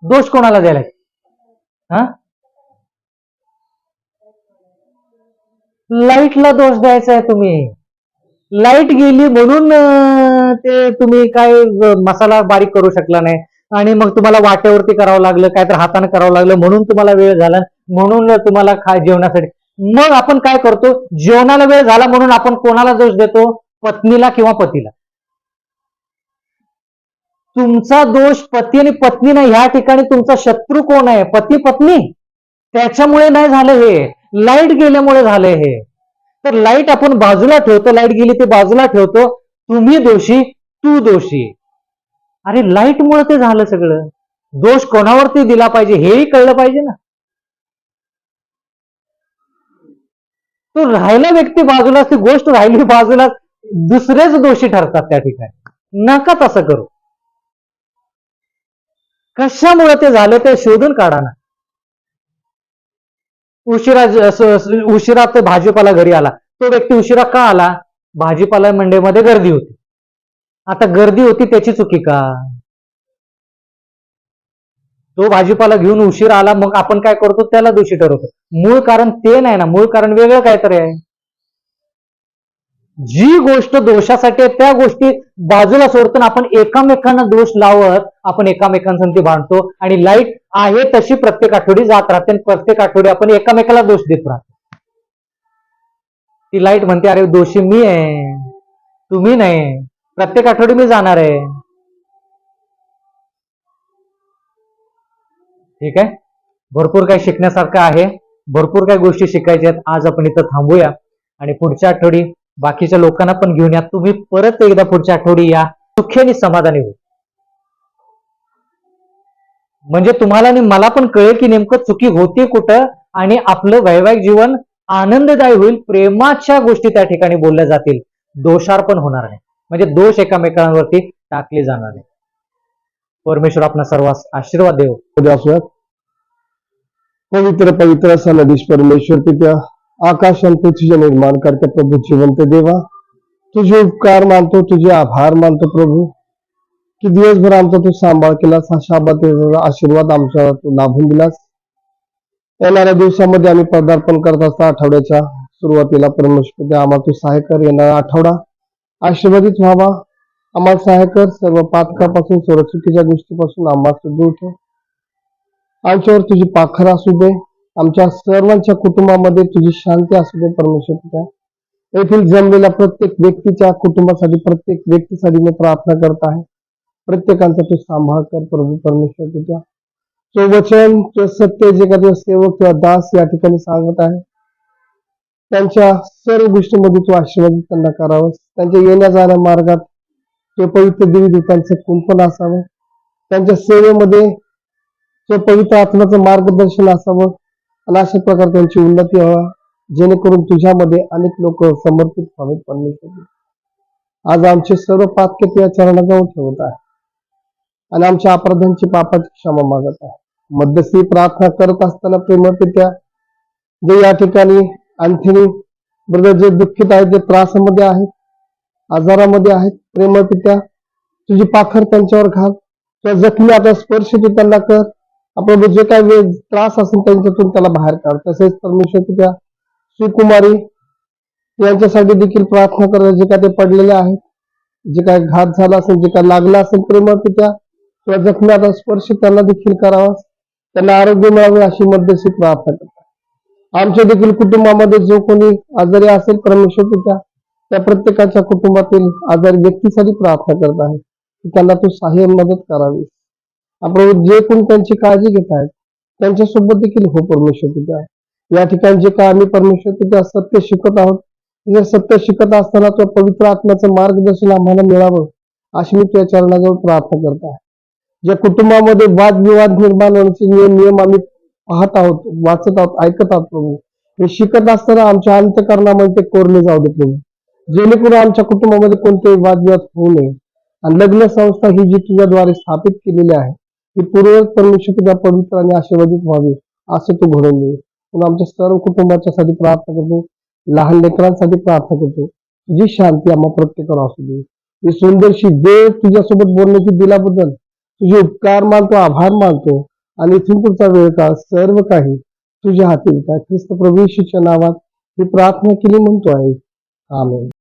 दोष कोणाला द्याल, लाईटला दोष द्यायचा आहे. तुम्ही लाईट गेली म्हणून ते तुम्ही काय मसाला बारीक करू शकला नाही आणि मग तुम्हाला वाट्यावरती करावं लागलं, काय तर हाताने करावं लागलं, म्हणून तुम्हाला वेळ झाला, म्हणून तुम्हाला जेवणासाठी. मग आपण काय करतो, जेवणाला वेळ झाला म्हणून आपण कोणाला दोष देतो, पत्नीला किंवा पतीला. तुमचा दोष पती आणि पत्नी नाही, ह्या ठिकाणी तुमचा शत्रू कोण आहे, पती पत्नी. त्याच्यामुळे नाही झालं हे, लाईट गेल्यामुळे झालंय हे. तर लाईट आपण बाजूला ठेवतो, लाईट गेली ते बाजूला ठेवतो, तुम्ही दोषी, तू दोषी. अरे लाईटमुळे ते झालं सगळं. दोष कोणावरती दिला पाहिजे हेही कळलं पाहिजे ना. तो राहिला व्यक्ती बाजूला, ती गोष्ट राहिली बाजूला, दुसरेच दोषी ठरतात त्या ठिकाणी. नका तसं करू. कशामुळे ते झालं ते शोधून काढा ना. उशिरा ते भाजीपाला घरी आला. तो व्यक्ती उशिरा का आला? भाजीपाला मंडईमध्ये गर्दी होती. आता गर्दी होती त्याची चुकी का? तो भाजीपाला घेऊन उशिरा आला, मग आपण काय करतो? त्याला दोषी ठरवतो. मूळ कारण ते नाही ना, मूळ कारण वेगळं काहीतरी आहे. जी गोष्ट दोषासाठी आहे त्या गोष्टी बाजूला सोडतो, आपण एकामेकांना दोष लावत आपण एकामेकांसाठी भांडतो, आणि लाईट आहे तशी प्रत्येक आठवडी जात राहते, आणि प्रत्येक आठवडी आपण एकामेकाला दोष देत राहतो. ती लाईट म्हणते, अरे दोषी मी आहे, तुम्ही नाही, प्रत्येक आठवडी मी जाणार आहे. ठीक आहे, भरपूर काही शिकण्यासारखं आहे, भरपूर काही गोष्टी शिकायच्या आहेत. आज आपण इथं थांबूया आणि पुढच्या आठवडी बाकीच्या लोकांना पण घेऊन या. तुम्ही परत एकदा पुढच्या आठवडी या, सुखी आणि समाधानी होईल. म्हणजे तुम्हाला आणि मला पण कळेल की नेमकं चुकी होती कुठं, आणि आपलं वैवाहिक जीवन आनंददायी होईल. प्रेमाच्या गोष्टी त्या ठिकाणी बोलल्या जातील, दोषार्पण होणार नाही, म्हणजे दोष एकामेकांवरती टाकले जाणार नाही. परमेश्वर आपला सर्वांस आशीर्वाद देव. पवित्र पवित्र असा नदीश परमेश्वर पित्या, आकाश आणि पृथ्वीचे निर्माण करते प्रभू जिवंत देवा, तुझे उपकार मानतो, तुझे आभार मानतो प्रभू, की दिवसभर आमचा तू सांभाळ केलास, हा शाबातीचा आशीर्वाद आमच्या तू लाभून दिलास. येणाऱ्या दिवसामध्ये आम्ही पदार्पण करत असता आठवड्याच्या सुरुवातीला परमेश्वर पित्या, आम्हाला तू सहाय्य कर. येणारा आठवडा आशीर्वादित व्हावा, आम्हाला सहाय्य कर. सर्व पातकापासून, सर्व चुकीच्या गोष्टीपासून आम्हाला दूर ठेव. आमच्यावर तुझी पाखर असू दे, आमच्या सर्वांच्या कुटुंबामध्ये तुझी शांती असू दे परमेश्वर पिता. येथील जमलेल्या प्रत्येक व्यक्तीच्या कुटुंबासाठी, प्रत्येक व्यक्तीसाठी मी प्रार्थना करत आहे. प्रत्येकांचा तू सांभाळ कर प्रभू परमेश्वर पिता. तो वचन, तो सत्य जे का सेवक किंवा दास या ठिकाणी सांगत आहे, त्यांच्या सर्व गोष्टींमध्ये तू आशीर्वादित त्यांना करावंस. त्यांच्या येण्या जाण्या मार्गात तो पवित्र देवीदूतांचं कुंपण असावं, त्यांच्या सेवेमध्ये तो पवित्र आत्म्याचं मार्गदर्शन असावं, आणि अशा प्रकारे त्यांची उन्नती व्हावी, जेणेकरून तुझ्यामध्ये अनेक लोक समर्पित व्हावेत परमेश्वर. आज आमचे सर्व पातके तुझ्या चरणाजवळ ठेवत आहे, आणि आमच्या अपराधांची पापाची क्षमा मागत आहे. मध्यस्थी प्रार्थना करत असताना प्रेमळ पित्या, जे या ठिकाणी आणखी ब्रदर जे दुःखित आहेत, जे त्रासामध्ये आहेत, आजारामध्ये आहेत, प्रेमळ पित्या तुझी पाखर त्यांच्यावर घाल, त्या जखमी आता स्पर्श तू त्यांना कर. आपण जे काही त्रास असेल त्यांच्यातून त्याला बाहेर काढ. तसेच परमेश्वर पित्या सुकुमारी यांच्यासाठी देखील प्रार्थना करत, जे काय ते पडलेले आहेत, जे काय घात झाला असेल, जे काय लागला असेल, प्रेमळ पित्या किंवा जखमी आता स्पर्श त्यांना देखील करावा, त्यांना आरोग्य मिळावे अशी मध्यस्थी प्रार्थना करतात. आमच्या देखील कुटुंबामध्ये जो कोणी आजारी असेल परमेश्वर पित्या, त्या प्रत्येकाच्या कुटुंबातील आजारी व्यक्तीसाठी प्रार्थना करत आहे की त्यांना तू सहाय्य मदत करावी. आपण जे कोणी त्यांची काळजी घेत आहेत त्यांच्यासोबत देखील हो परमेश्वर पित्या. या ठिकाणी जे काय आम्ही परमेश्वर पित्या सत्य शिकत आहोत, हे सत्य शिकत असताना तो पवित्र आत्म्याचं मार्गदर्शन आम्हाला मिळावं अशी मी तुझ्या चरणाजवळ प्रार्थना करत आहे. ज्या कुटुंबामध्ये वादविवाद निर्माण होण्याचे नियम आम्ही पाहत आहोत, वाचत आहोत, ऐकत आहोत प्रभू, हे शिकत असताना आमच्या अंतःकरणामध्ये ते कोरले जाऊ दे प्रभू, जेणेकरून आमच्या कुटुंबामध्ये कोणतेही वादविवाद होऊ नये. आणि लग्न संस्था ही जी तुझ्याद्वारे स्थापित केलेली आहे ही पूर्वक परमेश्वर तुझ्या पवित्र आणि आशीर्वादित व्हावी असं तू घडवून दे. म्हणून आमच्या सर्व कुटुंबाच्या साठी प्रार्थना करतो, लहान लेकरांसाठी प्रार्थना करतो, तुझी शांती आम्हा प्रत्येकाला असू दे. ही सुंदरशी वेळ तुझ्यासोबत बोलण्याची दिल्याबद्दल तुझे उपकार मानतो, आभार मानतो, आणि इथून पुढचा वेळ काळ सर्व काही तुझ्या हाती ख्रिस्त प्रभू येशूच्या नावात ही प्रार्थना केली म्हणतो आहे. आमेन.